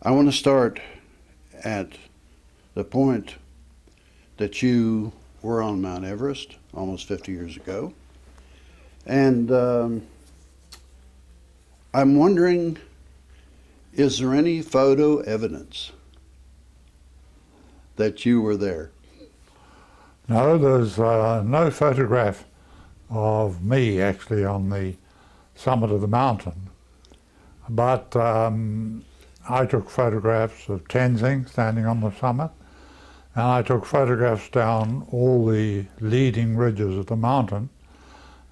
I want to start at the point that you were on Mount Everest almost 50 years ago. And I'm wondering, is there any photo evidence that you were there? No, there's no photograph of me actually on the summit of the mountain. But I took photographs of Tenzing standing on the summit, and I took photographs down all the leading ridges of the mountain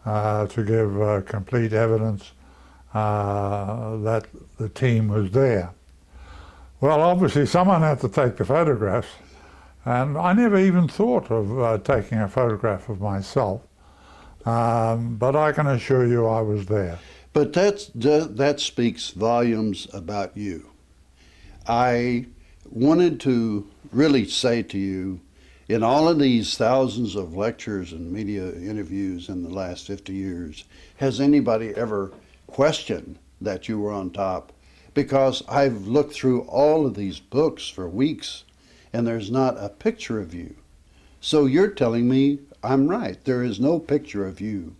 to give complete evidence that the team was there. Well, obviously someone had to take the photographs, and I never even thought of taking a photograph of myself, but I can assure you I was there. But that speaks volumes about you. I wanted to really say to you, in all of these thousands of lectures and media interviews in the last 50 years, has anybody ever questioned that you were on top? Because I've looked through all of these books for weeks, and there's not a picture of you. So you're telling me I'm right. There is no picture of you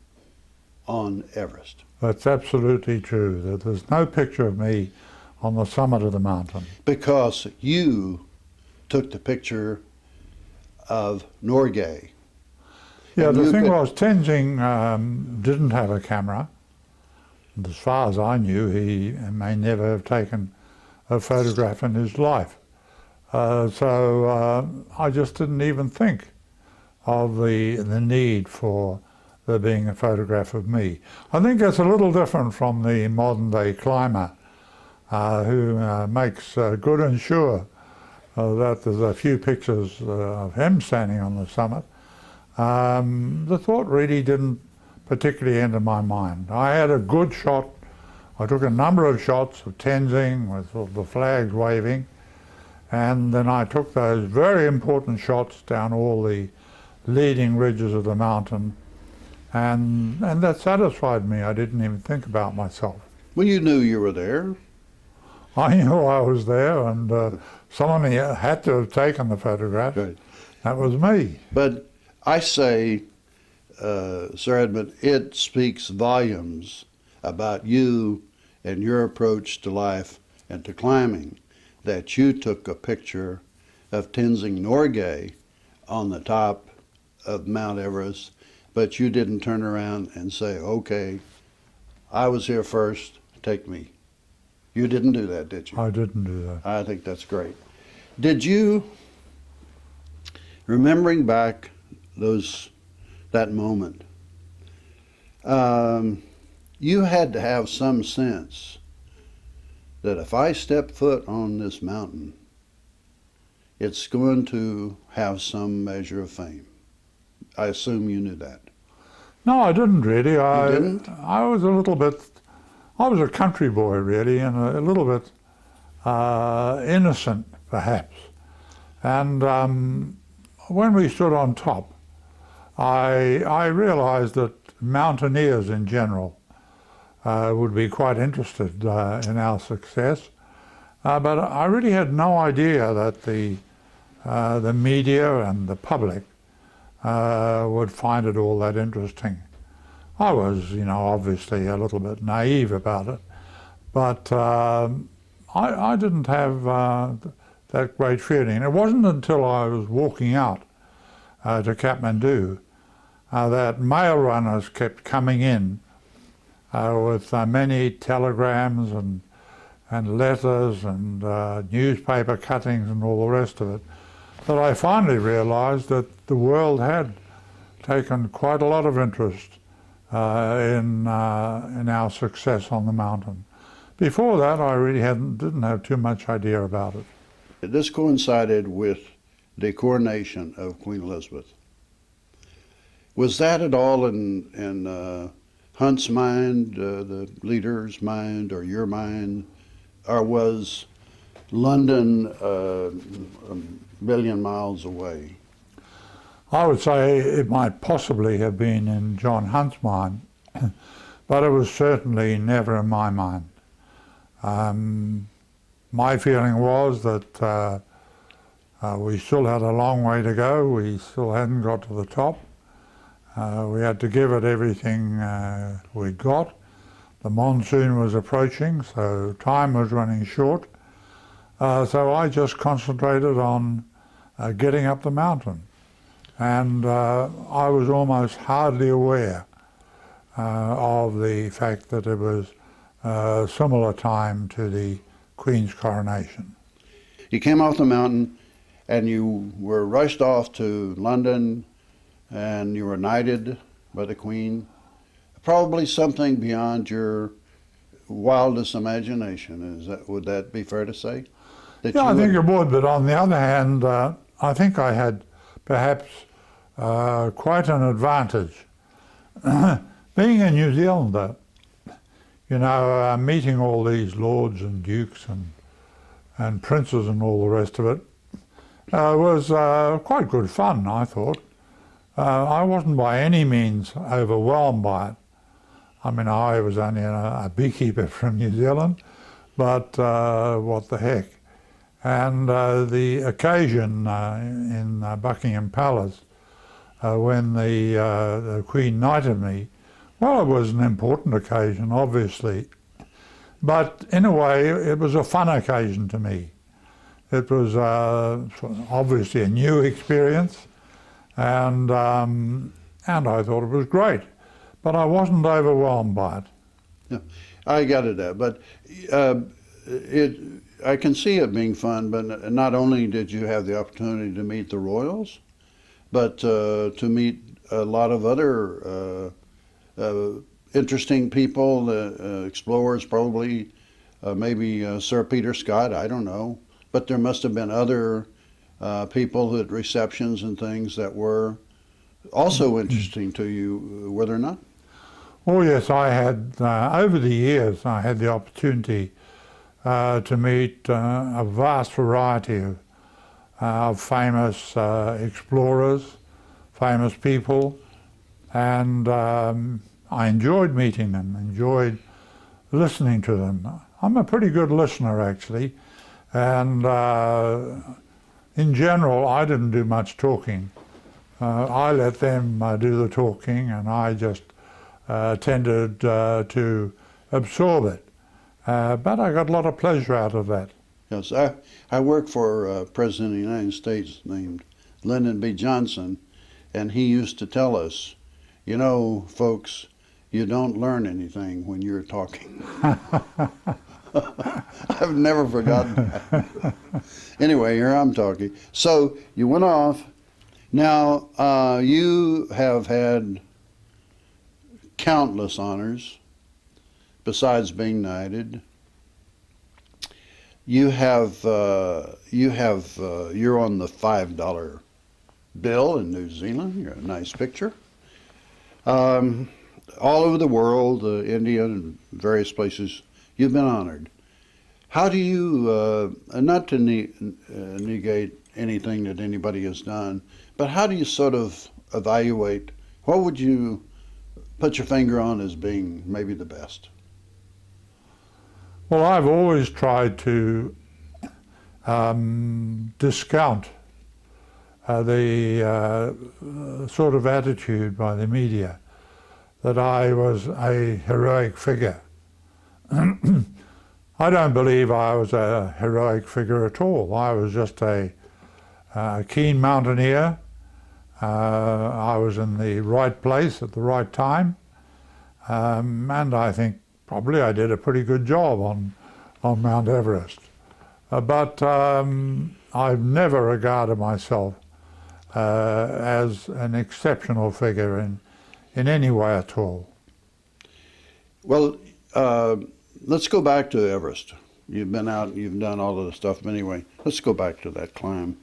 on Everest. That's absolutely true. There's no picture of me on the summit of the mountain. Because you took the picture of Norgay. Yeah, the thing was, Tenzing didn't have a camera. And as far as I knew, he may never have taken a photograph in his life. So I just didn't even think of the need for there being a photograph of me. I think that's a little different from the modern day climber who makes good and sure that there's a few pictures of him standing on the summit. The thought really didn't particularly enter my mind. I had a good shot. I took a number of shots of Tenzing with all the flags waving, and then I took those very important shots down all the leading ridges of the mountain, and that satisfied me. I didn't even think about myself. Well, you knew you were there. I knew I was there, and someone had to have taken the photograph. Right. That was me. But I say, Sir Edmund, it speaks volumes about you and your approach to life and to climbing that you took a picture of Tenzing Norgay on the top of Mount Everest, but you didn't turn around and say, okay, I was here first, take me. You didn't do that, did you? I didn't do that. I think that's great. Did you, remembering back that moment, you had to have some sense that if I step foot on this mountain, it's going to have some measure of fame. I assume you knew that. No, I didn't really. You didn't? I was a country boy really, and a little bit innocent perhaps. And when we stood on top, I realized that mountaineers in general would be quite interested in our success. But I really had no idea that the media and the public would find it all that interesting. I was, obviously a little bit naive about it, but I didn't have that great feeling. It wasn't until I was walking out to Kathmandu that mail runners kept coming in with many telegrams and letters and newspaper cuttings and all the rest of it, that I finally realized that the world had taken quite a lot of interest in our success on the mountain. Before that, I really didn't have too much idea about it. This coincided with the coronation of Queen Elizabeth. Was that at all in Hunt's mind, the leader's mind, or your mind, or was London a million miles away? I would say it might possibly have been in John Hunt's mind, but it was certainly never in my mind. my feeling was that we still had a long way to go. We still hadn't got to the top. We had to give it everything we'd got. The monsoon was approaching, so time was running short. So I just concentrated on getting up the mountain. And I was almost hardly aware of the fact that it was a similar time to the Queen's coronation. You came off the mountain and you were rushed off to London and you were knighted by the Queen. Probably something beyond your wildest imagination. Would that be fair to say? Yeah, I think it would, but on the other hand, I think I had perhaps quite an advantage. Being a New Zealander, you know, meeting all these lords and dukes and princes and all the rest of it was quite good fun, I thought. I wasn't by any means overwhelmed by it. I mean, I was only a beekeeper from New Zealand, but what the heck. And the occasion in Buckingham Palace when the Queen knighted me, well, it was an important occasion, obviously, but in a way it was a fun occasion to me. It was obviously a new experience, and I thought it was great, but I wasn't overwhelmed by it. Yeah, I got it, but I can see it being fun, but not only did you have the opportunity to meet the royals, but to meet a lot of other interesting people, explorers probably, maybe Sir Peter Scott, I don't know. But there must have been other people at receptions and things that were also interesting to you, were there not? Oh yes, I had, over the years, I had the opportunity to meet a vast variety of famous explorers, famous people, and I enjoyed meeting them, enjoyed listening to them. I'm a pretty good listener, actually, and in general, I didn't do much talking. I let them do the talking, and I just tended to absorb it. But I got a lot of pleasure out of that. Yes, I worked for a president of the United States named Lyndon B. Johnson, and he used to tell us, you know, folks, you don't learn anything when you're talking. I've never forgotten that. Anyway, here I'm talking. So you went off. Now, you have had countless honors besides being knighted. You're on the $5 bill in New Zealand. You're a nice picture. All over the world, India and various places, you've been honored. How do you, not to negate anything that anybody has done, but how do you sort of evaluate, what would you put your finger on as being maybe the best? Well, I've always tried to discount the sort of attitude by the media that I was a heroic figure. I don't believe I was a heroic figure at all. I was just a keen mountaineer. I was in the right place at the right time, and I think probably I did a pretty good job on Mount Everest. But I've never regarded myself as an exceptional figure in any way at all. Well, let's go back to Everest. You've been out, you've done all of the stuff, but anyway, let's go back to that climb.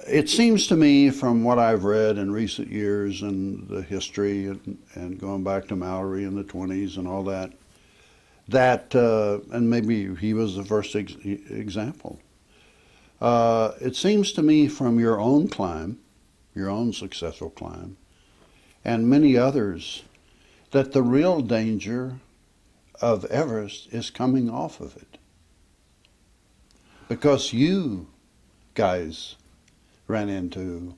It seems to me, from what I've read in recent years and the history and going back to Mallory in the 20s and all that, and maybe he was the first example. It seems to me from your own climb, your own successful climb, and many others, that the real danger of Everest is coming off of it. Because you guys ran into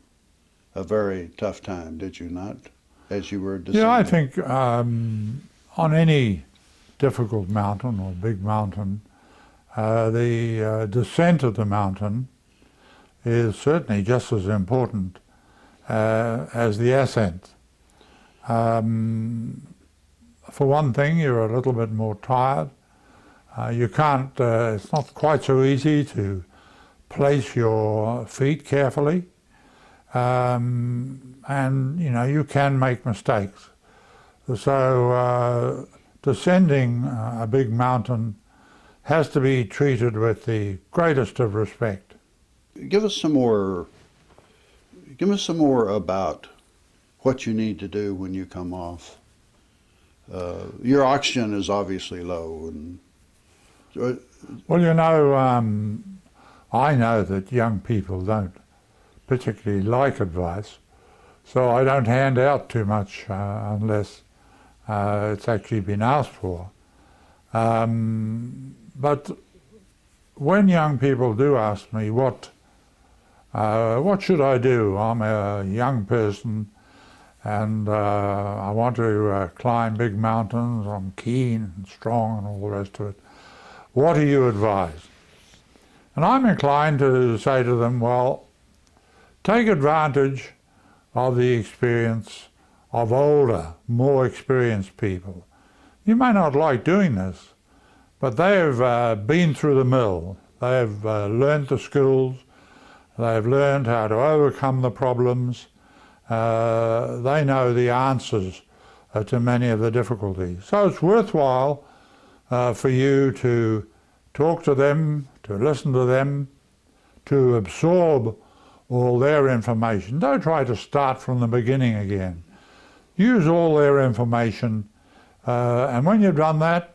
a very tough time, did you not, as you were descending? Yeah, I think on any difficult mountain or big mountain, the descent of the mountain is certainly just as important as the ascent. For one thing, you're a little bit more tired. You can't, it's not quite so easy to place your feet carefully. And, you know, you can make mistakes. So descending a big mountain has to be treated with the greatest of respect. Give us some more about what you need to do when you come off. Your oxygen is obviously low. And well, you know, I know that young people don't particularly like advice, so I don't hand out too much unless it's actually been asked for. But when young people do ask me what should I do? I'm a young person and I want to climb big mountains, I'm keen and strong and all the rest of it. What do you advise? And I'm inclined to say to them, well, take advantage of the experience of older, more experienced people. You may not like doing this, but they've been through the mill. They've learned the skills. They've learned how to overcome the problems. They know the answers to many of the difficulties. So it's worthwhile for you to talk to them, to listen to them, to absorb all their information. Don't try to start from the beginning again. Use all their information, and when you've done that,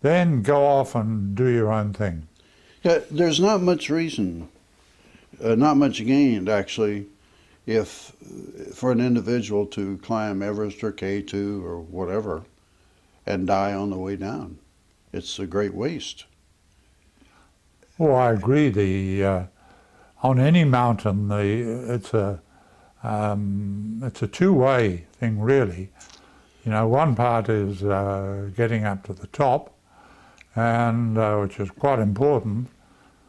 then go off and do your own thing. yeah, there's not much reason, not much gained actually, if for an individual to climb Everest or K2 or whatever and die on the way down. It's a great waste. Oh, I agree. On any mountain, it's a two-way thing, really. You know, one part is getting up to the top, and which is quite important.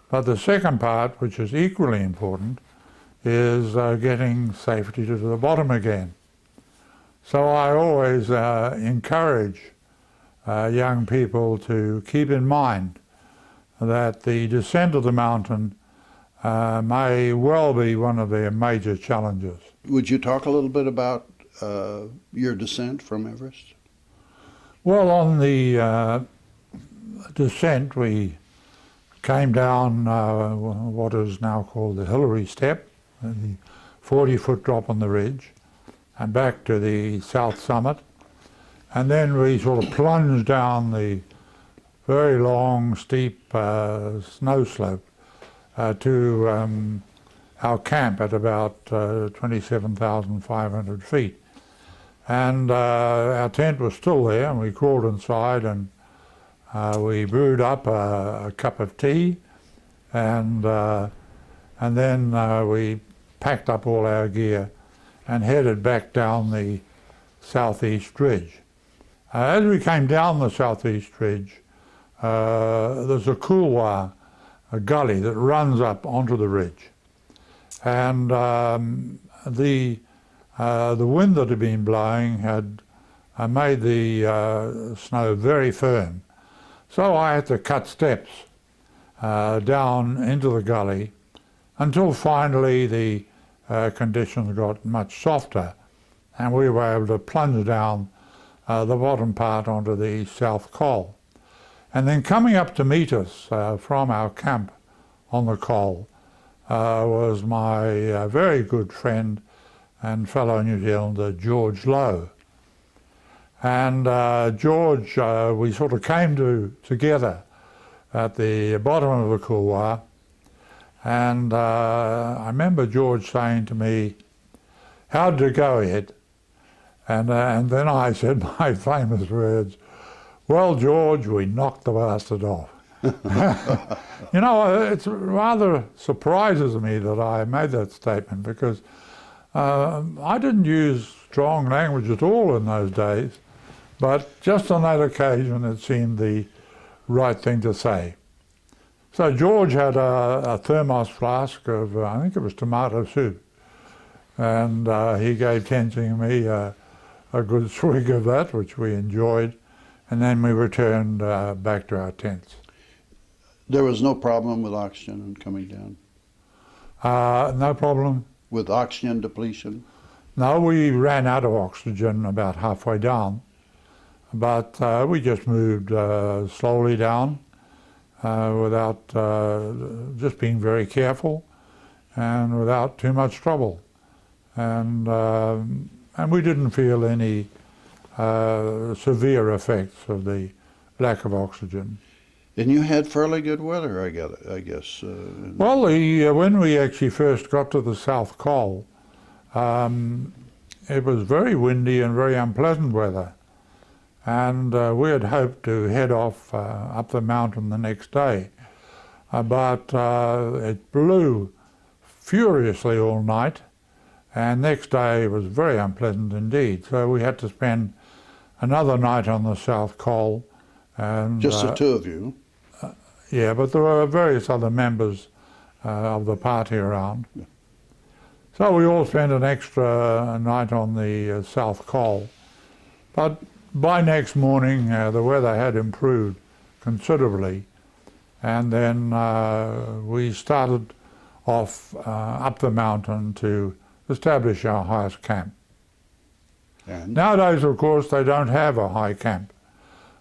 But the second part, which is equally important, is getting safely to the bottom again. So I always encourage young people to keep in mind that the descent of the mountain may well be one of their major challenges. Would you talk a little bit about your descent from Everest? Well, on the descent, we came down what is now called the Hillary Step, the 40-foot drop on the ridge, and back to the south summit. And then we sort of plunged down the very long, steep snow slope to our camp at about 27,500 feet. And our tent was still there, and we crawled inside and we brewed up a cup of tea, and then we packed up all our gear and headed back down the southeast ridge. As we came down the southeast ridge, there's a couloir, a gully that runs up onto the ridge, and the wind that had been blowing had made the snow very firm. So I had to cut steps down into the gully until finally the conditions got much softer and we were able to plunge down the bottom part onto the South Col. And then coming up to meet us from our camp on the Col was my very good friend and fellow New Zealander, George Lowe. And George, we sort of came together at the bottom of the couloir, and I remember George saying to me, "How did it go, Ed?" And then I said my famous words, "Well, George, we knocked the bastard off." You know, it rather surprises me that I made that statement because I didn't use strong language at all in those days, but just on that occasion it seemed the right thing to say. So George had a thermos flask of, I think it was tomato soup, and he gave Tenzing and me a good swig of that, which we enjoyed, and then we returned back to our tents. There was no problem with oxygen coming down? No problem. With oxygen depletion? No, we ran out of oxygen about halfway down, but we just moved slowly down without just being very careful and without too much trouble. And we didn't feel any severe effects of the lack of oxygen. And you had fairly good weather, I guess. Well, when we actually first got to the South Col, it was very windy and very unpleasant weather. And we had hoped to head off up the mountain the next day. But it blew furiously all night, and next day was very unpleasant indeed. So we had to spend another night on the South Col. And, just the two of you? Yeah, but there were various other members of the party around. Yeah. So we all spent an extra night on the South Col. But by next morning, the weather had improved considerably. And then we started off up the mountain to establish our highest camp. And? Nowadays, of course, they don't have a high camp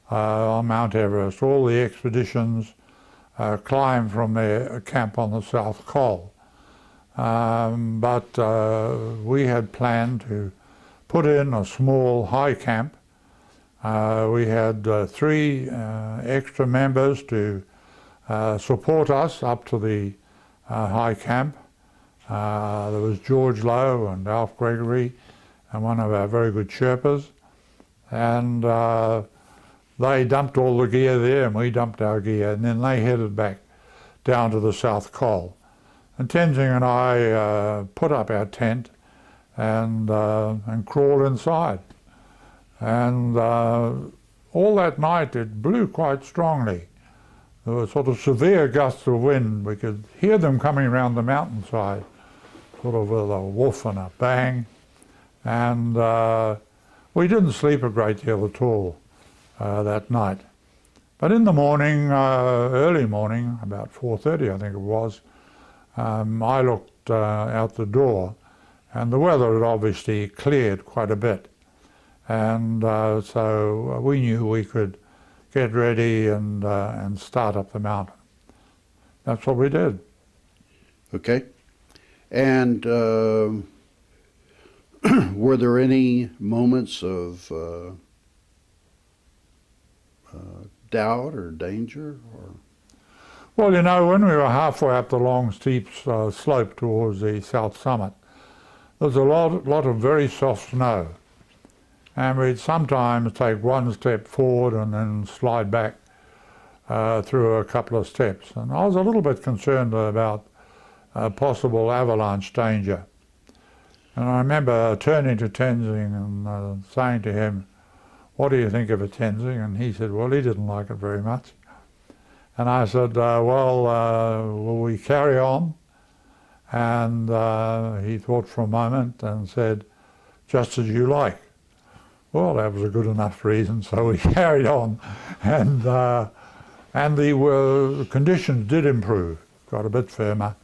on Mount Everest. All the expeditions climb from their camp on the South Col. But we had planned to put in a small high camp. We had 3 extra members to support us up to the high camp. There was George Lowe and Alf Gregory and one of our very good Sherpas. And they dumped all the gear there and we dumped our gear, and then they headed back down to the South Col. And Tenzing and I put up our tent and crawled inside. And all that night it blew quite strongly. There were sort of severe gusts of wind. We could hear them coming around the mountainside, sort of with a woof and a bang. And we didn't sleep a great deal at all that night. But in the morning, early morning, about 4:30 I think it was, I looked out the door and the weather had obviously cleared quite a bit. And so we knew we could get ready and start up the mountain. That's what we did. Okay. And were there any moments of doubt or danger? Or? Well, you know, when we were halfway up the long, steep slope towards the south summit, there was a lot of very soft snow. And we'd sometimes take one step forward and then slide back through a couple of steps. And I was a little bit concerned about possible avalanche danger. And I remember turning to Tenzing and saying to him, "What do you think of it, Tenzing?" And he said, well, he didn't like it very much. And I said, will we carry on? And he thought for a moment and said, "Just as you like." Well, that was a good enough reason, so we carried on. And the conditions did improve, got a bit firmer,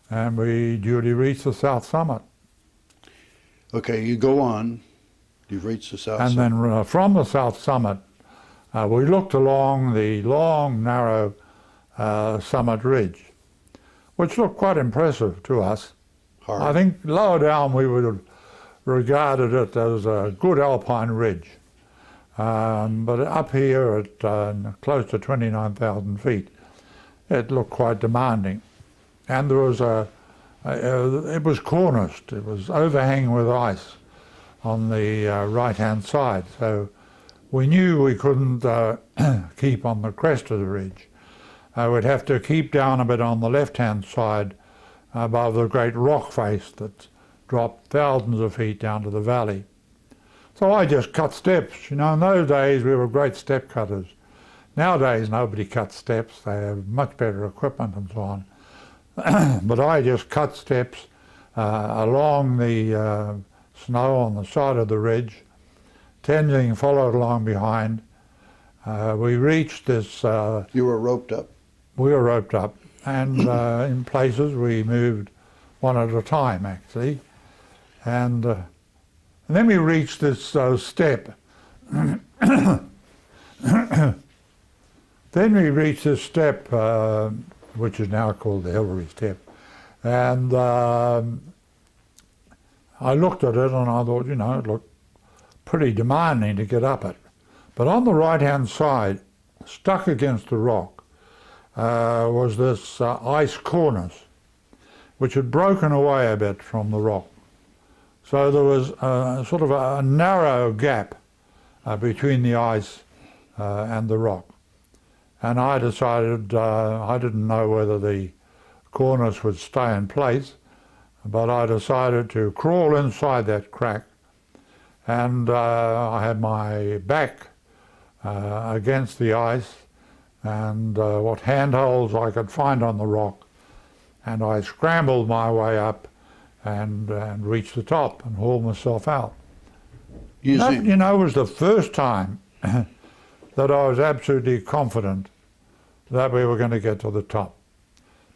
and we duly reached the south summit. Okay, you go on. You've reached the south summit. And then from the south summit, we looked along the long, narrow summit ridge, which looked quite impressive to us. Hard. I think lower down we would have regarded it as a good alpine ridge. But up here at close to 29,000 feet, it looked quite demanding. And there was it was corniced, it was overhanging with ice on the right-hand side. So we knew we couldn't keep on the crest of the ridge. we'd have to keep down a bit on the left-hand side above the great rock face that dropped thousands of feet down to the valley. So I just cut steps. You know, in those days we were great step cutters. Nowadays nobody cuts steps. They have much better equipment and so on. But I just cut steps along the snow on the side of the ridge. Tenzing followed along behind. We reached this... You were roped up? We were roped up, and in places we moved one at a time, actually. And then we reached this step. Then we reached this step, which is now called the Hillary Step. And I looked at it and I thought, you know, it looked pretty demanding to get up it. But on the right-hand side, stuck against the rock, was this ice cornice, which had broken away a bit from the rock. So there was sort of a narrow gap between the ice and the rock. And I decided, I didn't know whether the cornice would stay in place, but I decided to crawl inside that crack, and I had my back against the ice and what handholds I could find on the rock, and I scrambled my way up and reached the top and hauled myself out. That, you know, was the first time that I was absolutely confident that we were going to get to the top.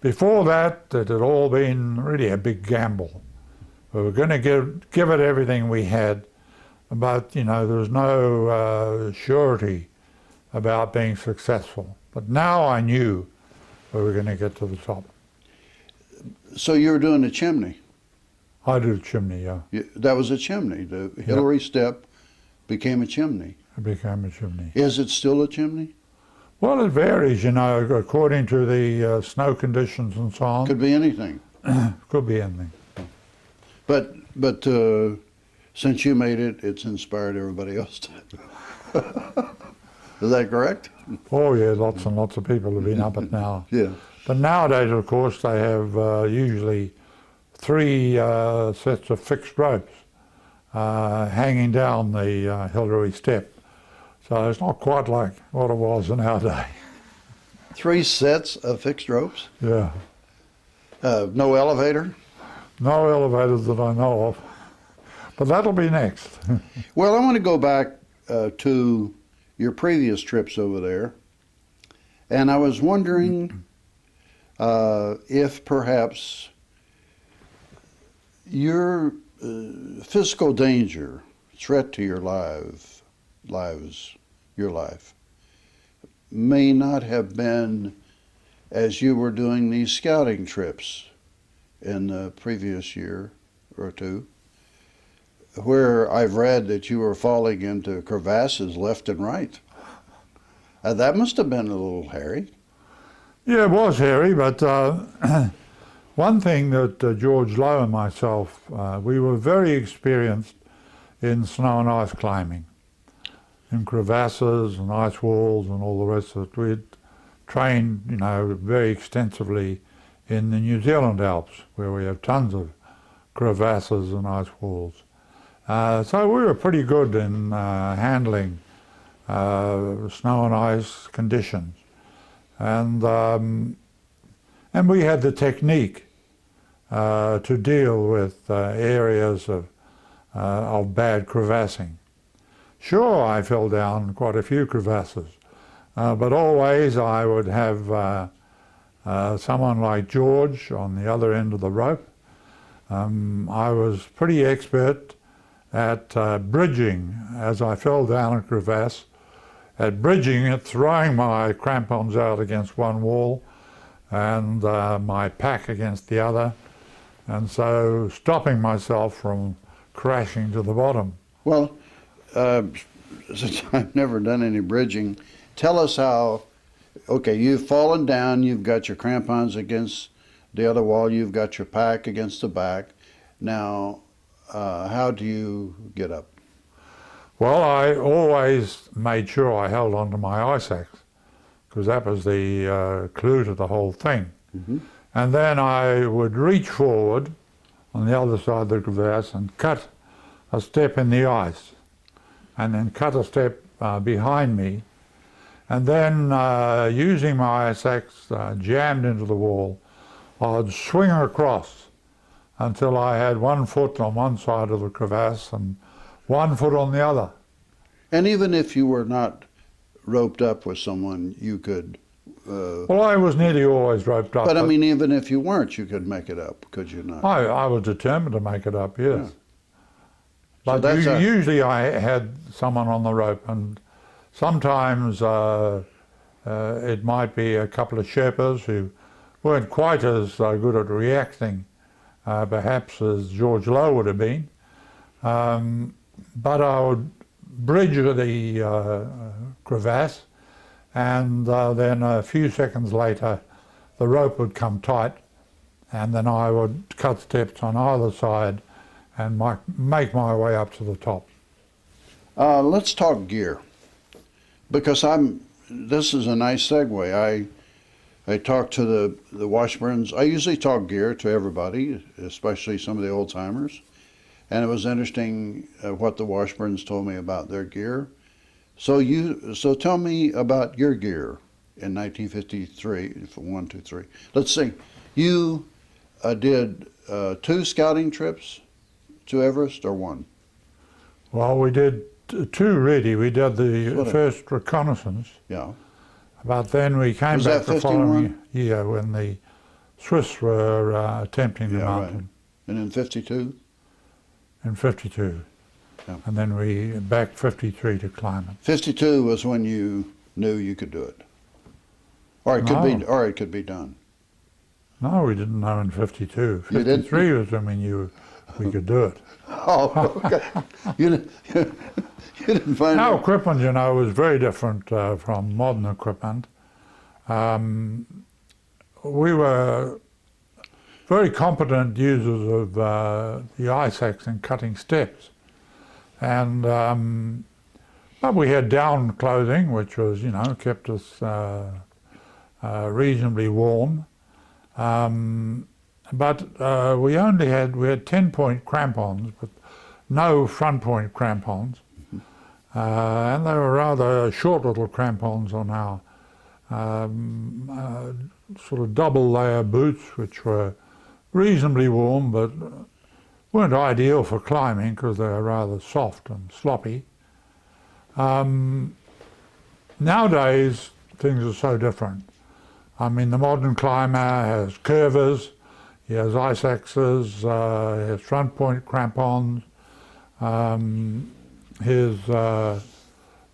Before that, it had all been really a big gamble. We were going to give it everything we had, but, you know, there was no surety about being successful. But now I knew we were going to get to the top. So you were doing a chimney? I did a chimney, yeah. That was a chimney. The Hillary Step became a chimney. It became a chimney. Is it still a chimney? Well, it varies, you know, according to the snow conditions and so on. Could be anything. Could be anything. But since you made it, it's inspired everybody else to. Is that correct? Oh yeah, lots and lots of people have been up it now. Yeah. But nowadays, of course, they have usually 3 sets of fixed ropes hanging down the Hillary Step. So it's not quite like what it was in our day. 3 sets of fixed ropes? Yeah. No elevator? No elevators that I know of. But that'll be next. Well, I want to go back to your previous trips over there. And I was wondering if perhaps your physical danger, threat to your life, may not have been as you were doing these scouting trips in the previous year or two, where I've read that you were falling into crevasses left and right. That must have been a little hairy. Yeah, it was hairy, but one thing that George Lowe and myself, we were very experienced in snow and ice climbing, in crevasses and ice walls and all the rest of it. We'd trained, you know, very extensively in the New Zealand Alps, where we have tons of crevasses and ice walls. So we were pretty good in handling snow and ice conditions. And we had the technique to deal with areas of bad crevassing. Sure, I fell down quite a few crevasses, but always I would have someone like George on the other end of the rope. I was pretty expert at bridging as I fell down a crevasse, at bridging it, throwing my crampons out against one wall and my pack against the other, and so stopping myself from crashing to the bottom. Well, since I've never done any bridging, tell us how, okay, you've fallen down, you've got your crampons against the other wall, you've got your pack against the back. Now, how do you get up? Well, I always made sure I held onto my ice axe, because that was the clue to the whole thing. Mm-hmm. And then I would reach forward on the other side of the crevasse and cut a step in the ice, and then cut a step behind me, and then using my ice axe jammed into the wall, I'd swing across until I had 1 foot on one side of the crevasse and 1 foot on the other. And even if you were not roped up with someone, you could. Well, I was nearly always roped up. But I mean, even if you weren't, you could make it up, could you not? I was determined to make it up, yes. Yeah. But that's usually I had someone on the rope, and sometimes it might be a couple of Sherpas who weren't quite as good at reacting, perhaps, as George Lowe would have been. But I would bridge the crevasse, and then a few seconds later the rope would come tight, and then I would cut steps on either side and make my way up to the top. Let's talk gear, because this is a nice segue. I talk to the Washburns. I usually talk gear to everybody, especially some of the old timers. And it was interesting what the Washburns told me about their gear. So tell me about your gear in 1953, 1, 2, 3. Let's see. You did 2 scouting trips to Everest, or 1? Well, we did 2 really. We did the first reconnaissance. Yeah. But then we came back the following year when the Swiss were attempting the mountain. Right. And in 52? In 52. Yeah. And then we back 53 to climb it. 52 was when you knew you could do it. Or it could be done. No, we didn't know in 52. You didn't? 53 was when we knew we could do it. Oh, okay. you didn't find Our out. equipment, you know, was very different from modern equipment. We were very competent users of the ice axe in cutting steps. And but we had down clothing, which was, you know, kept us reasonably warm. But we had 10-point crampons, but no front point crampons. And they were rather short little crampons on our sort of double layer boots, which were reasonably warm, but weren't ideal for climbing because they were rather soft and sloppy. Nowadays, things are so different. I mean, the modern climber has curvers, he has ice axes, he has front point crampons, his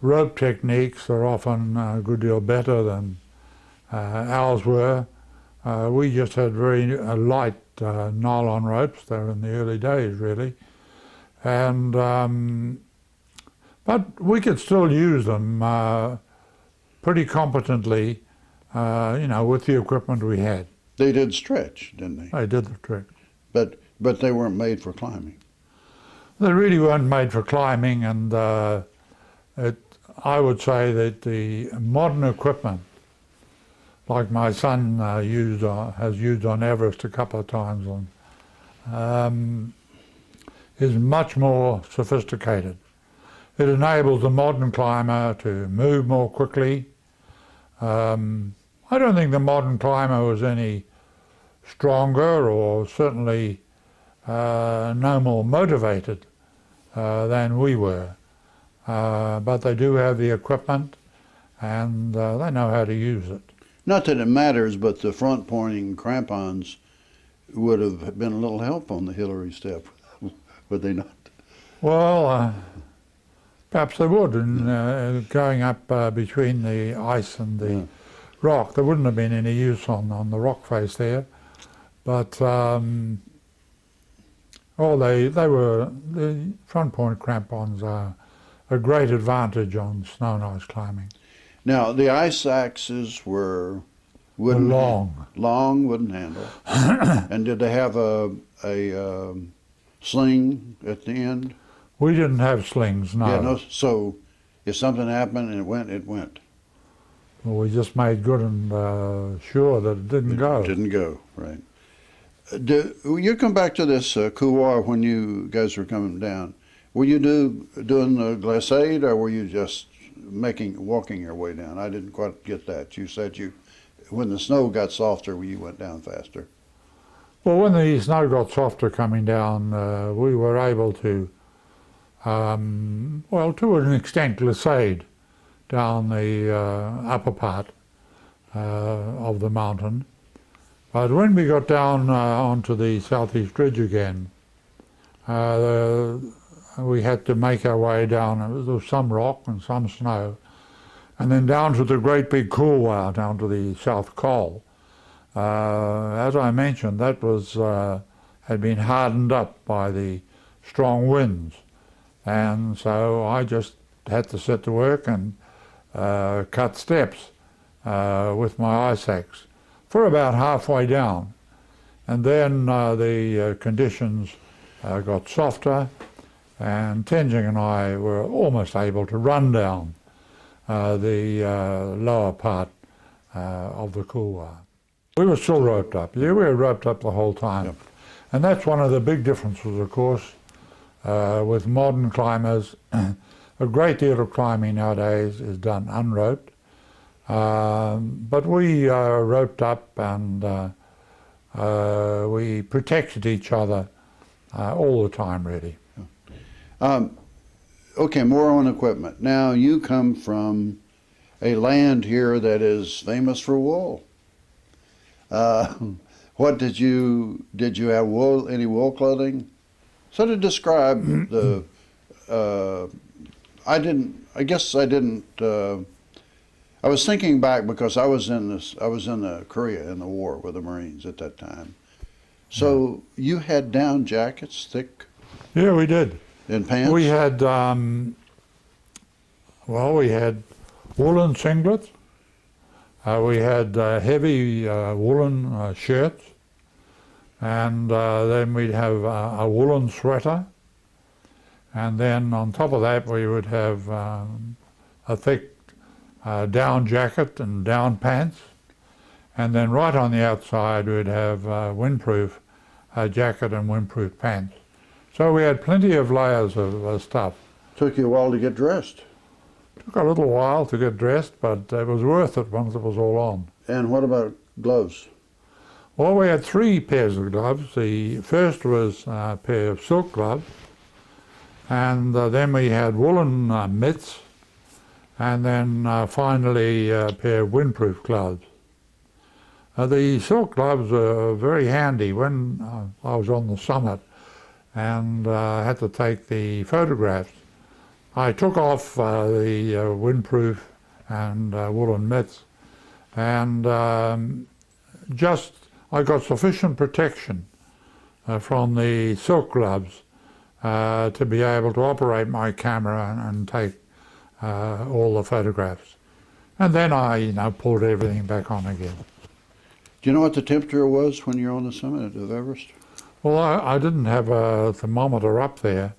rope techniques are often a good deal better than ours were. We just had very light nylon ropes. They were in the early days, really. And but we could still use them pretty competently, you know, with the equipment we had. They did stretch, didn't they? They did the trick. But they weren't made for climbing. They really weren't made for climbing, and I would say that the modern equipment, like my son has used on Everest a couple of times, is much more sophisticated. It enables the modern climber to move more quickly. I don't think the modern climber was any stronger, or certainly no more motivated than we were. But they do have the equipment, and they know how to use it. Not that it matters, but the front pointing crampons would have been a little help on the Hillary step, would they not? Well, perhaps they would. And going up between the ice and the rock, there wouldn't have been any use on the rock face there. But the front point crampons are a great advantage on snow and ice climbing. Now, the ice axes were wooden, long wooden handle. And did they have a sling at the end? We didn't have slings, no. Yeah, no. So if something happened and it went, it went. Well, we just made good and sure that it didn't go. Didn't go, right. You come back to this couloir when you guys were coming down. Were you doing the glissade, or were you just walking your way down? I didn't quite get that. You said when the snow got softer, you went down faster. Well, when the snow got softer coming down, we were able to, well, to an extent, glissade down the upper part of the mountain. But when we got down onto the southeast ridge again, we had to make our way down. There was some rock and some snow, and then down to the great big couloir down to the South Col. As I mentioned, that was had been hardened up by the strong winds, and so I just had to set to work and cut steps with my ice axe for about halfway down, and then the conditions got softer, and Tenzing and I were almost able to run down the lower part of the couloir. We were still roped up. Yeah, we were roped up the whole time. Yep. And that's one of the big differences, of course, with modern climbers. A great deal of climbing nowadays is done unroped. But we roped up, and we protected each other all the time, really. Okay, more on equipment. Now, you come from a land here that is famous for wool. What did you have wool? Any wool clothing? Sort of describe the. I guess I didn't. I was thinking back because I was in Korea in the war with the Marines at that time. So you had down jackets, thick. Yeah, we did. And pants. We had we had woolen singlets. We had heavy woolen shirts, and then we'd have a woolen sweater, and then on top of that we would have a thick down jacket and down pants, and then right on the outside we'd have windproof jacket and windproof pants. So we had plenty of layers of stuff. Took you a while to get dressed. Took a little while to get dressed, but it was worth it once it was all on. And what about gloves? Well, we had 3 pairs of gloves. The first was a pair of silk gloves, and then we had woolen mitts, and then finally a pair of windproof gloves. The silk gloves were very handy when I was on the summit and had to take the photographs. I took off the windproof and woolen mitts, and I got sufficient protection from the silk gloves to be able to operate my camera and take all the photographs. And then I pulled everything back on again. Do you know what the temperature was when you're on the summit of Everest? Well, I didn't have a thermometer up there.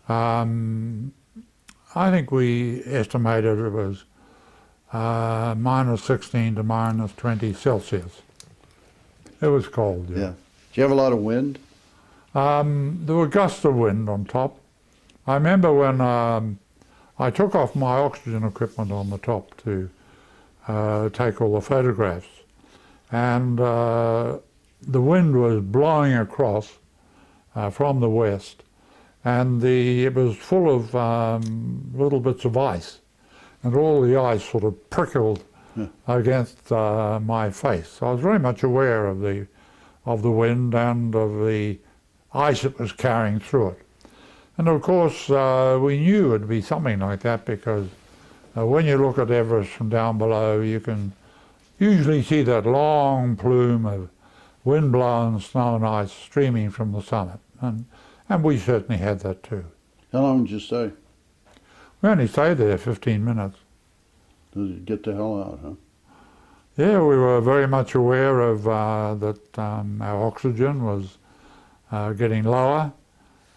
I think we estimated it was minus 16 to minus 20 Celsius. It was cold, yeah. Do you have a lot of wind? There were gusts of wind on top. I remember when I took off my oxygen equipment on the top to take all the photographs, and the wind was blowing across from the west, and it was full of little bits of ice, and all the ice sort of prickled against my face. So I was very much aware of the wind and of the ice that was carrying through it. And of course we knew it would be something like that, because when you look at Everest from down below, you can usually see that long plume of wind-blown snow and ice streaming from the summit. And we certainly had that too. How long did you stay? We only stayed there 15 minutes. Did you get the hell out, huh? Yeah, we were very much aware of that our oxygen was getting lower,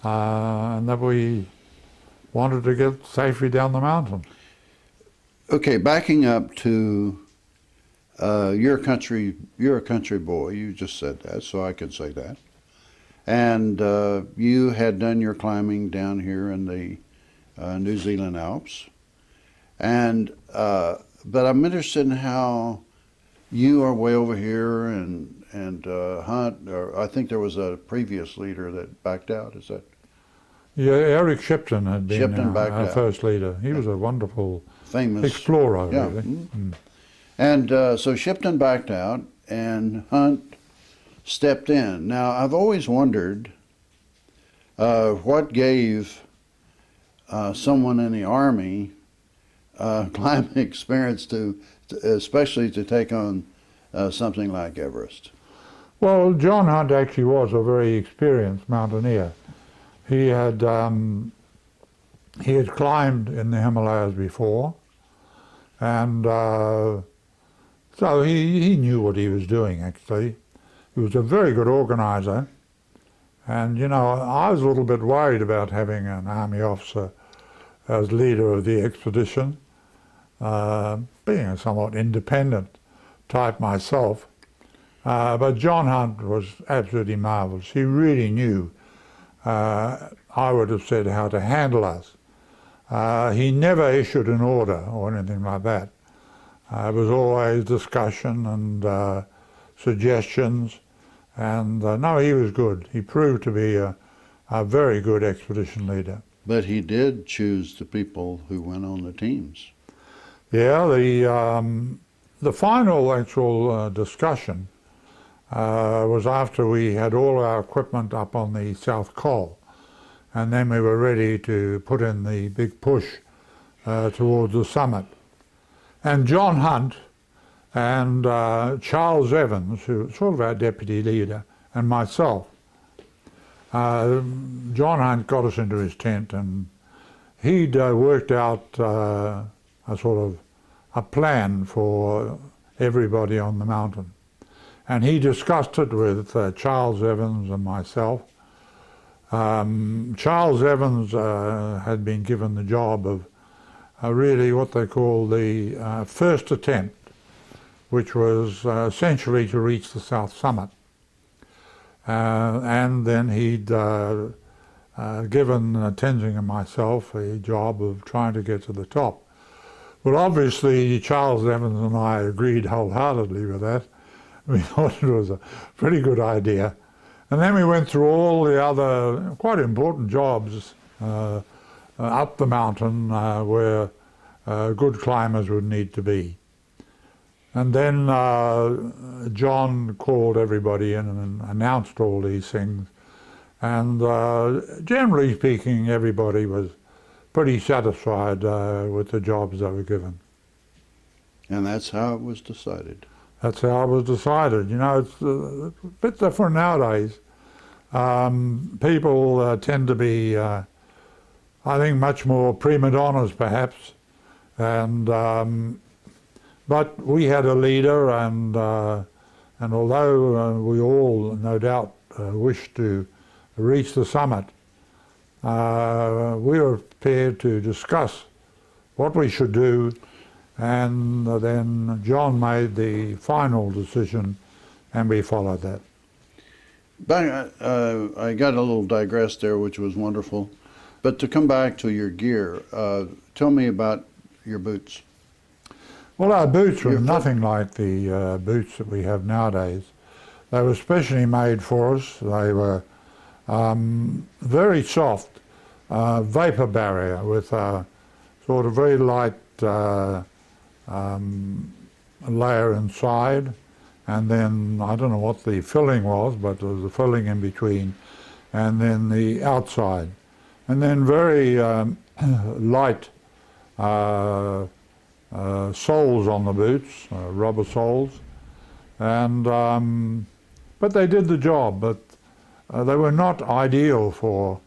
and that we wanted to get safely down the mountain. Okay, backing up to you're a country boy. You just said that, so I could say that. And you had done your climbing down here in the New Zealand Alps. And but I'm interested in how you are way over here, and Hunt. Or I think there was a previous leader that backed out. Is that Yeah, Eric Shipton had been Shipton backed our out? first leader. He was a wonderful famous explorer, Yeah. really. Mhm. And so Shipton backed out, and Hunt stepped in. Now I've always wondered what gave someone in the Army climbing experience especially to take on something like Everest. Well, John Hunt actually was a very experienced mountaineer. He had climbed in the Himalayas before, and so he knew what he was doing, actually. He was a very good organizer, and you know, I was a little bit worried about having an army officer as leader of the expedition, being a somewhat independent type myself. But John Hunt was absolutely marvellous. He really knew, I would have said, how to handle us. He never issued an order or anything like that. It was always discussion and suggestions, and no, he was good. He proved to be a very good expedition leader. But he did choose the people who went on the teams. Yeah, the final actual discussion was after we had all our equipment up on the South Col, and then we were ready to put in the big push towards the summit. And John Hunt and Charles Evans, who was sort of our deputy leader, and myself, John Hunt got us into his tent, and he'd worked out a sort of a plan for everybody on the mountain. And he discussed it with Charles Evans and myself. Charles Evans had been given the job of really what they call the first attempt, which was essentially to reach the South Summit. And then he'd given Tenzing and myself a job of trying to get to the top. Well, obviously, Charles Evans and I agreed wholeheartedly with that. We thought it was a pretty good idea. And then we went through all the other quite important jobs up the mountain where good climbers would need to be. And then John called everybody in and announced all these things. And generally speaking, everybody was pretty satisfied with the jobs they were given. And that's how it was decided. That's how it was decided. You know, it's a bit different nowadays. People tend to be, I think, much more prima donnas, perhaps. And but we had a leader, and although we all, no doubt, wished to reach the summit, we were prepared to discuss what we should do, and then John made the final decision, and we followed that. But I got a little digressed there, which was wonderful. But to come back to your gear, tell me about your boots. Well, our boots were nothing like the boots that we have nowadays. They were specially made for us. They were very soft, vapor barrier with a sort of very light layer inside, and then I don't know what the filling was, but there was a filling in between, and then the outside, and then very light soles on the boots, rubber soles, and but they did the job, but they were not ideal for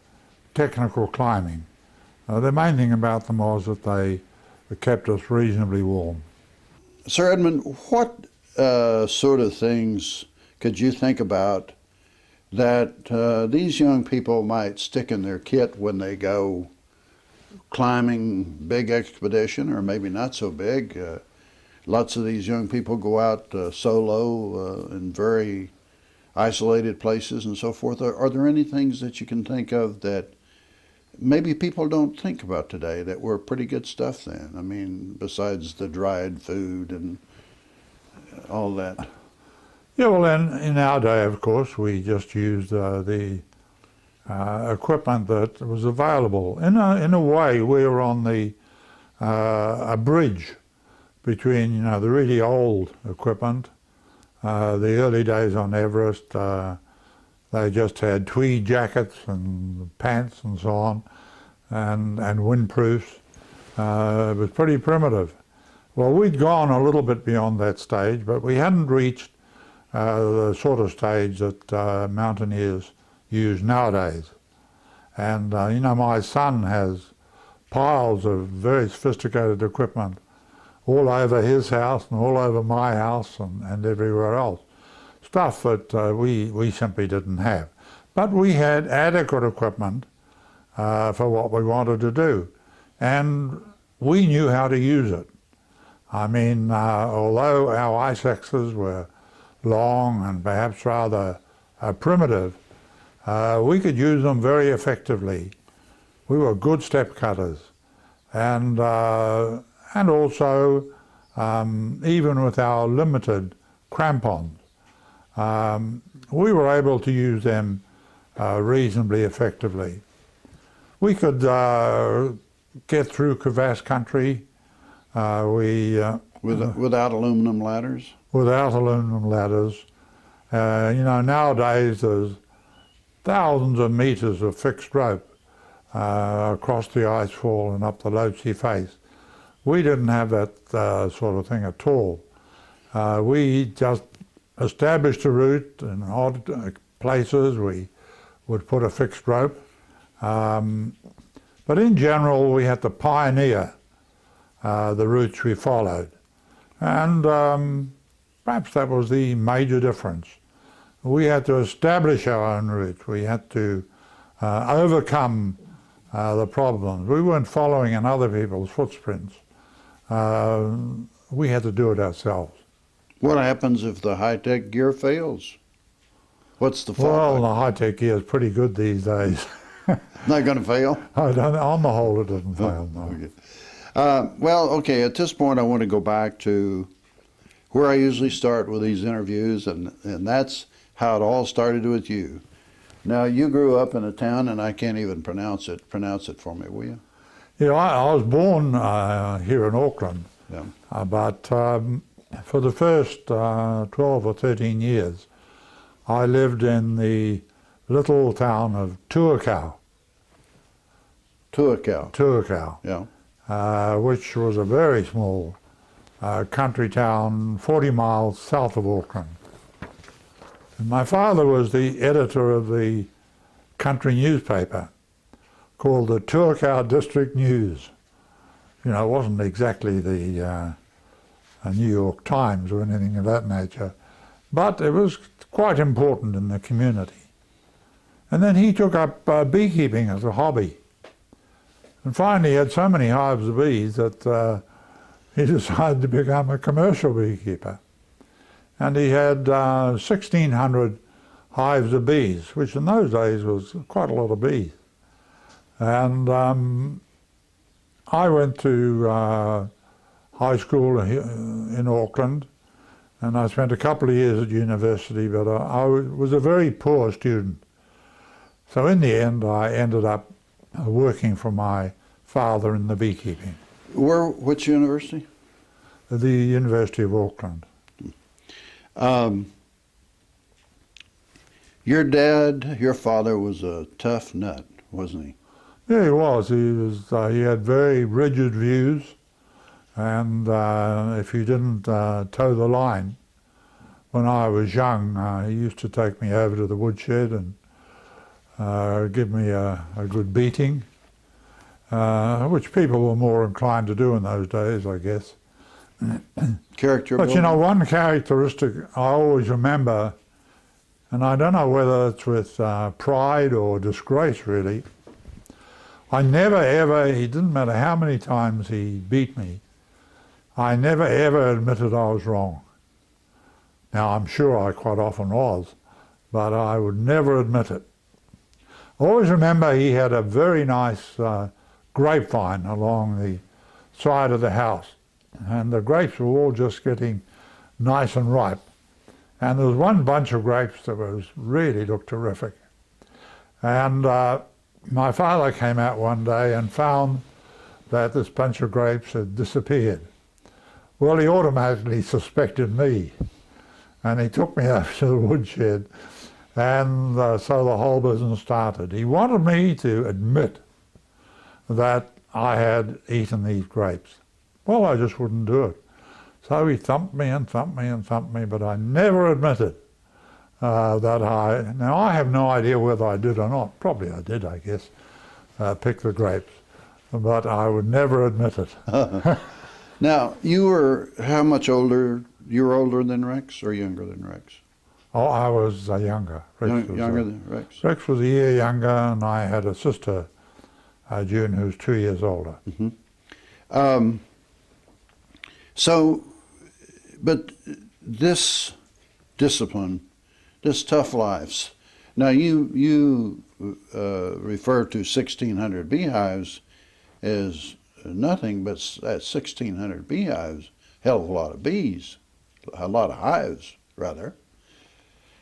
technical climbing. The main thing about them was that they kept us reasonably warm. Sir Edmund, what sort of things could you think about that these young people might stick in their kit when they go climbing big expedition, or maybe not so big. Lots of these young people go out solo in very isolated places and so forth. Are there any things that you can think of that maybe people don't think about today that were pretty good stuff then? I mean, besides the dried food and all that. Yeah, well, in our day, of course, we just used the equipment that was available. In a way, we were on a bridge between, you know, the really old equipment, the early days on Everest. They just had tweed jackets and pants and so on, and windproofs. It was pretty primitive. Well, we'd gone a little bit beyond that stage, but we hadn't reached the sort of stage that mountaineers use nowadays. And you know, my son has piles of very sophisticated equipment all over his house and all over my house and everywhere else. Stuff that we simply didn't have. But we had adequate equipment for what we wanted to do. And we knew how to use it. I mean, although our ice axes were long and perhaps rather primitive, we could use them very effectively. We were good step cutters, and also even with our limited crampons, we were able to use them reasonably effectively. We could get through crevasse country. Without aluminum ladders? Without aluminum ladders. You know, nowadays there's thousands of meters of fixed rope across the ice fall and up the Lhotse face. We didn't have that sort of thing at all. We just established a route in odd places. We would put a fixed rope. But in general, we had to pioneer the routes we followed. And perhaps that was the major difference. We had to establish our own route. We had to overcome the problems. We weren't following in other people's footprints. We had to do it ourselves. What happens if the high-tech gear fails? What's the fault? Well, the high-tech gear is pretty good these days. Not going to fail? On the whole, it doesn't fail, no. Okay. Well, okay, at this point I want to go back to where I usually start with these interviews, and that's how it all started with you. Now, you grew up in a town, and I can't even pronounce it. Pronounce it for me, will you? Yeah, I was born here in Auckland, Yeah. but for the first 12 or 13 years, I lived in the little town of Tuakau. Tuakau. Yeah. Which was a very small country town 40 miles south of Auckland. And my father was the editor of the country newspaper called the Tuakau District News. You know, it wasn't exactly the New York Times or anything of that nature, but it was quite important in the community. And then he took up beekeeping as a hobby. And finally he had so many hives of bees that he decided to become a commercial beekeeper. And he had 1,600 hives of bees, which in those days was quite a lot of bees. And I went to high school in Auckland, and I spent a couple of years at university, but I was a very poor student. So in the end, I ended up working for my father in the beekeeping. Which university? The University of Auckland. Your father was a tough nut, wasn't he? Yeah, he was. He had very rigid views, and if you didn't toe the line, when I was young, he used to take me over to the woodshed and give me a good beating, which people were more inclined to do in those days, I guess. Character But building? you know, one characteristic I always remember, and I don't know whether it's with pride or disgrace really, I never ever, he didn't matter how many times he beat me, I never ever admitted I was wrong. Now I'm sure I quite often was, but I would never admit it. I always remember he had a very nice grapevine along the side of the house, and the grapes were all just getting nice and ripe. And there was one bunch of grapes that really looked terrific. And my father came out one day and found that this bunch of grapes had disappeared. Well, he automatically suspected me, and he took me over to the woodshed, and so the whole business started. He wanted me to admit that I had eaten these grapes. Well, I just wouldn't do it. So he thumped me and thumped me and thumped me, but I never admitted now I have no idea whether I did or not. Probably I did, I guess, pick the grapes, but I would never admit it. Now, you were how much older? You were older than Rex or younger than Rex? Oh, I was younger. Younger than Rex? Rex was a year younger, and I had a sister, June, who's 2 years older. Mm-hmm. But this discipline, this tough lives. Now you refer to 1,600 beehives as nothing, but at 1,600 beehives, hell of a lot of bees, a lot of hives rather,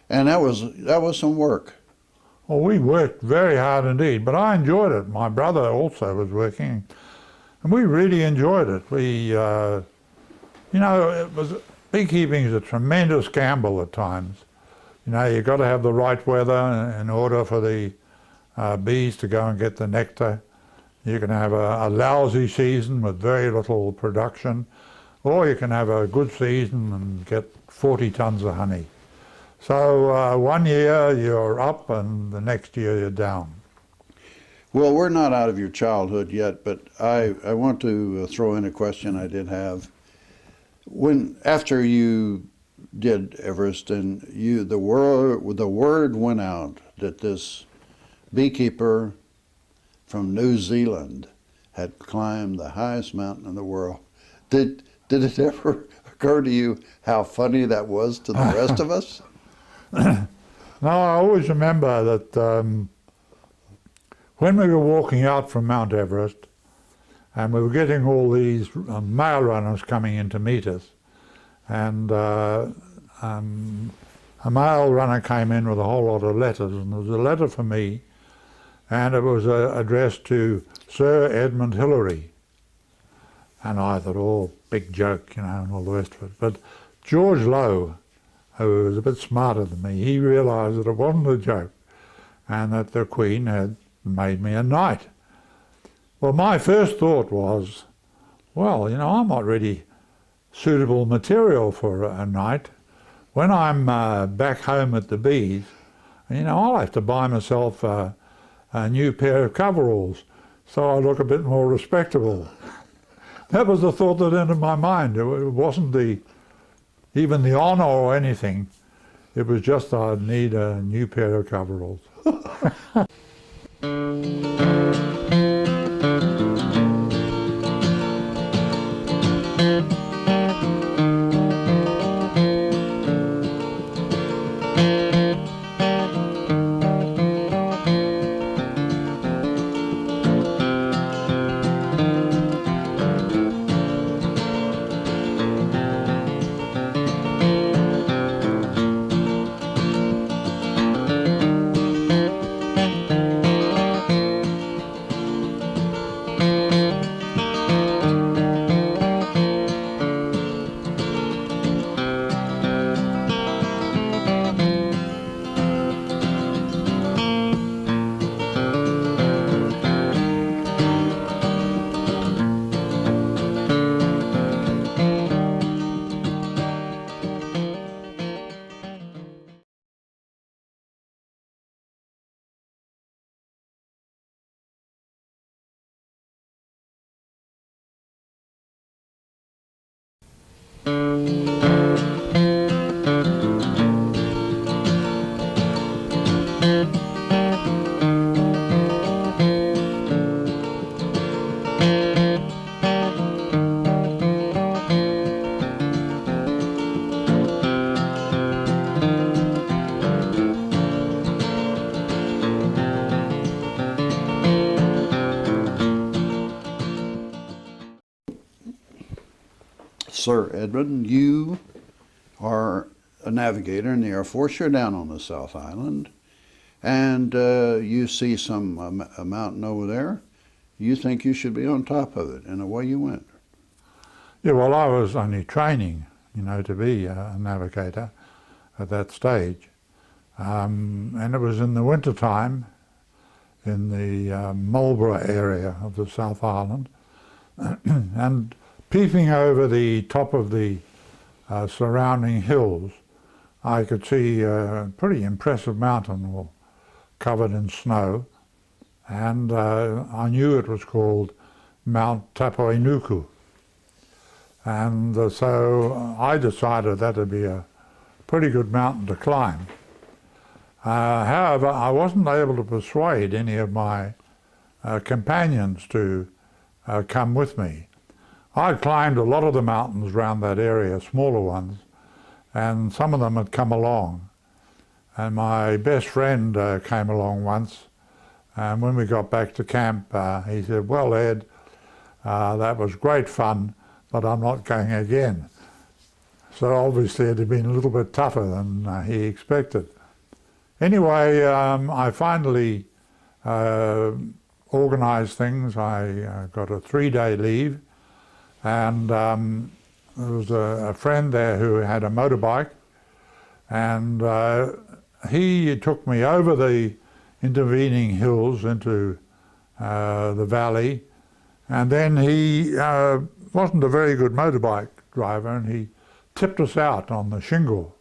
and that was some work. Well, we worked very hard indeed, but I enjoyed it. My brother also was working, and we really enjoyed it. Beekeeping is a tremendous gamble at times. You've got to have the right weather in order for the bees to go and get the nectar. You can have a lousy season with very little production, or you can have a good season and get 40 tons of honey. So one year you're up and the next year you're down. Well, we're not out of your childhood yet, but I want to throw in a question I did have. After you did Everest and the word went out that this beekeeper from New Zealand had climbed the highest mountain in the world, did it ever occur to you how funny that was to the rest of us? No, I always remember that when we were walking out from Mount Everest, and we were getting all these mail runners coming in to meet us, and a mail runner came in with a whole lot of letters, and there was a letter for me, and it was addressed to Sir Edmund Hillary. And I thought, oh, big joke, and all the rest of it. But George Lowe, who was a bit smarter than me, he realised that it wasn't a joke, and that the Queen had made me a knight. Well, my first thought was, well, I'm not really suitable material for a knight. When I'm back home at the bees, I'll have to buy myself a new pair of coveralls so I look a bit more respectable. That was the thought that entered my mind. It wasn't even the honour or anything. It was just I'd need a new pair of coveralls. Sir Edmund, you are a navigator in the Air Force. You're down on the South Island, and you see a mountain over there. You think you should be on top of it, and away you went. Yeah, well, I was only training, to be a navigator at that stage. And it was in the winter time in the Marlborough area of the South Island. And peeping over the top of the surrounding hills, I could see a pretty impressive mountain covered in snow. And I knew it was called Mount Tapoinuku. And so I decided that would be a pretty good mountain to climb. However, I wasn't able to persuade any of my companions to come with me. I'd climbed a lot of the mountains around that area, smaller ones, and some of them had come along. And my best friend came along once, and when we got back to camp, he said, "Well, Ed, that was great fun, but I'm not going again." So obviously it had been a little bit tougher than he expected. Anyway, I finally organised things. I got a 3-day leave, and there was a friend there who had a motorbike, and he took me over the intervening hills into the valley, and then he wasn't a very good motorbike driver, and he tipped us out on the shingle,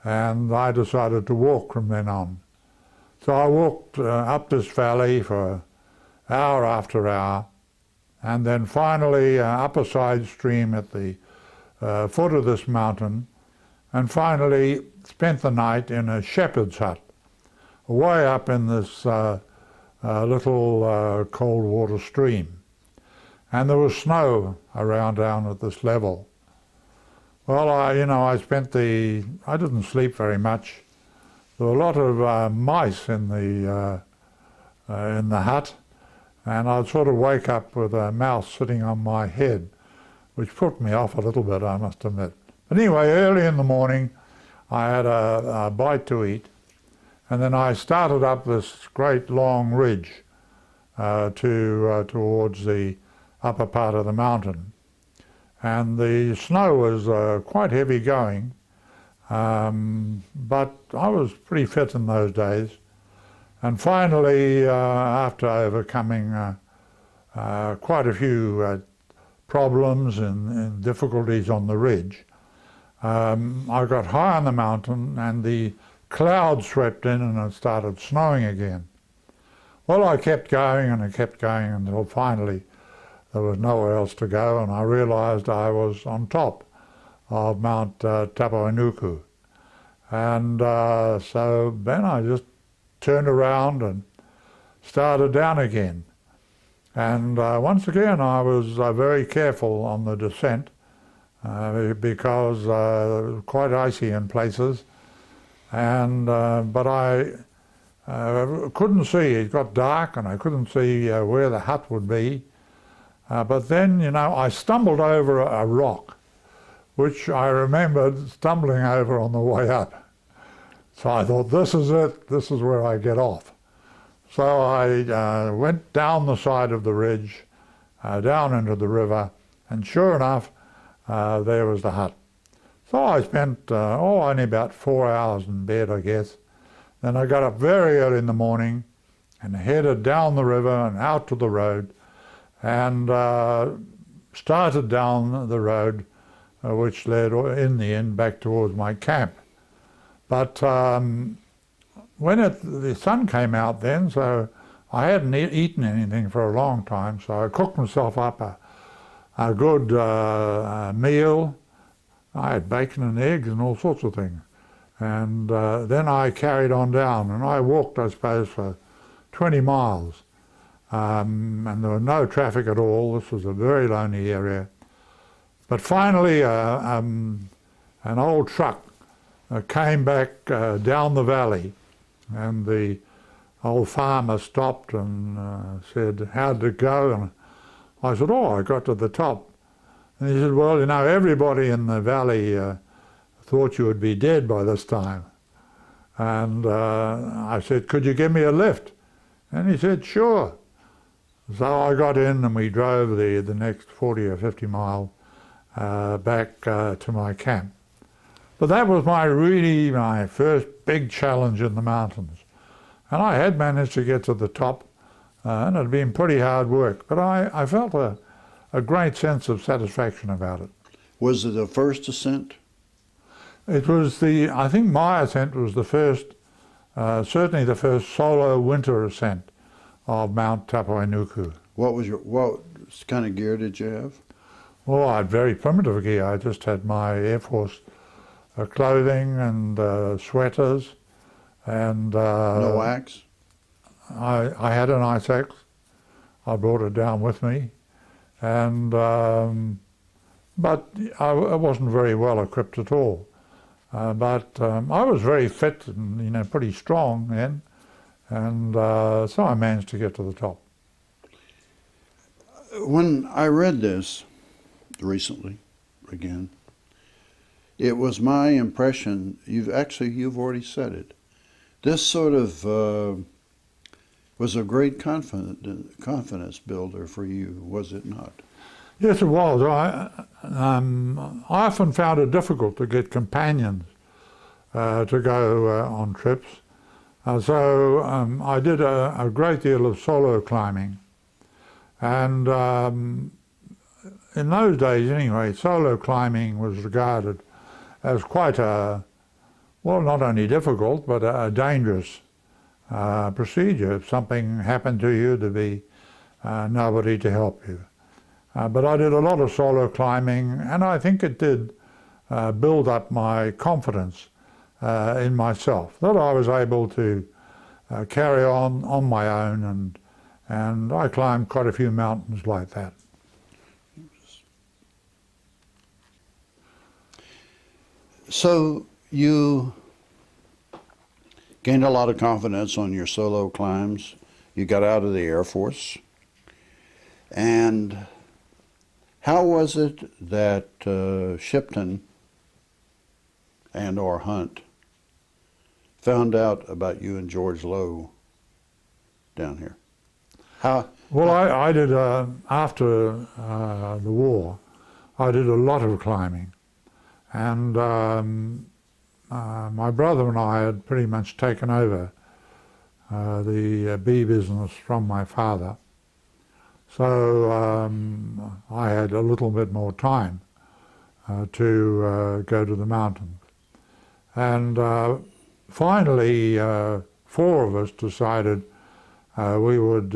and I decided to walk from then on. So I walked up this valley for hour after hour, and then finally up a side stream at the foot of this mountain, and finally spent the night in a shepherd's hut, way up in this little cold water stream. And there was snow around down at this level. Well, I didn't sleep very much. There were a lot of mice in the hut, and I'd sort of wake up with a mouse sitting on my head, which put me off a little bit, I must admit. But anyway, early in the morning, I had a bite to eat, and then I started up this great long ridge towards the upper part of the mountain. And the snow was quite heavy going, but I was pretty fit in those days. And finally, after overcoming quite a few problems and difficulties on the ridge, I got high on the mountain and the clouds swept in and it started snowing again. Well, I kept going and I kept going until finally there was nowhere else to go, and I realised I was on top of Mount Tapoinuku. And so then I just turned around and started down again. And once again I was very careful on the descent because it was quite icy in places. And but I couldn't see. It got dark and I couldn't see where the hut would be. But then, I stumbled over a rock, which I remembered stumbling over on the way up. So I thought, this is it, this is where I get off. So I went down the side of the ridge, down into the river, and sure enough, there was the hut. So I spent only about 4 hours in bed, I guess. Then I got up very early in the morning and headed down the river and out to the road, and started down the road which led in the end back towards my camp. But when the sun came out then, so I hadn't eaten anything for a long time, so I cooked myself up a good meal. I had bacon and eggs and all sorts of things. And then I carried on down, and I walked, I suppose, for 20 miles. And there was no traffic at all. This was a very lonely area. But finally, an old truck came back down the valley, and the old farmer stopped and said, "How'd it go?" And I said, "Oh, I got to the top." And he said, well, you know, everybody in the valley thought you would be dead by this time. And I said, could you give me a lift? And he said, sure. So I got in and we drove the next 40 or 50 mile back to my camp. But that was my first big challenge in the mountains. And I had managed to get to the top, and it had been pretty hard work. But I felt a great sense of satisfaction about it. Was it the first ascent? It was I think my ascent was the first, certainly the first solo winter ascent of Mount Tapainuku. What kind of gear did you have? Well, I had very primitive gear. I just had my Air Force clothing and sweaters, and No axe? I had an ice axe. I brought it down with me, and but I wasn't very well equipped at all. But I was very fit and pretty strong then, and so I managed to get to the top. When I read this recently, again, it was my impression, you've already said it, this sort of was a great confidence builder for you, was it not? Yes, it was. I often found it difficult to get companions to go on trips. So I did a great deal of solo climbing. And in those days anyway, solo climbing was regarded as quite well, not only difficult, but a dangerous procedure. If something happened to you, there'd be nobody to help you. But I did a lot of solo climbing, and I think it did build up my confidence in myself, that I was able to carry on my own, and I climbed quite a few mountains like that. So you gained a lot of confidence on your solo climbs. You got out of the Air Force. And how was it that Shipton and or Hunt found out about you and George Lowe down here? Well, I did, after the war, I did a lot of climbing. And my brother and I had pretty much taken over the bee business from my father. So I had a little bit more time to go to the mountains. And finally, four of us decided we'd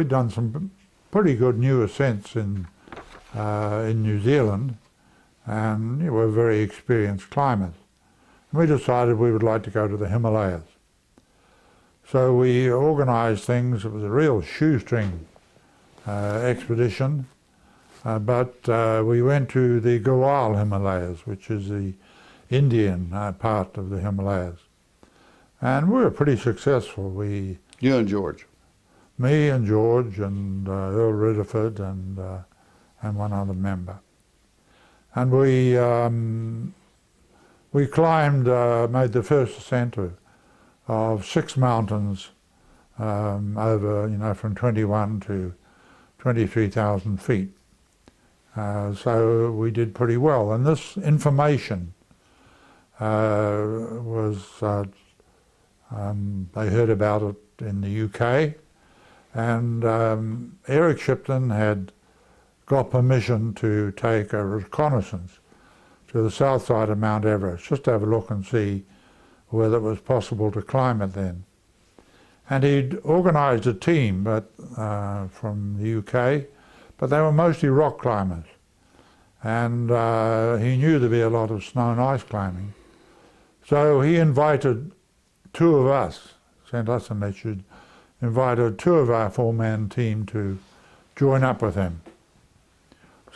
done some pretty good new ascents in New Zealand, and we were very experienced climbers. And we decided we would like to go to the Himalayas. So we organised things. It was a real shoestring expedition, but we went to the Gawal Himalayas, which is the Indian part of the Himalayas. And we were pretty successful. You and George? Me and George and Earl Ridderford and one other member. And we climbed, made the first ascent of 6 mountains over, from 21 to 23,000 feet. So we did pretty well. And this information was, they heard about it in the UK, and Eric Shipton had got permission to take a reconnaissance to the south side of Mount Everest, just to have a look and see whether it was possible to climb it then. And he'd organised a team from the UK, but they were mostly rock climbers. And he knew there'd be a lot of snow and ice climbing. So he invited 2 of us, sent us a message, invited 2 of our 4-man team to join up with him.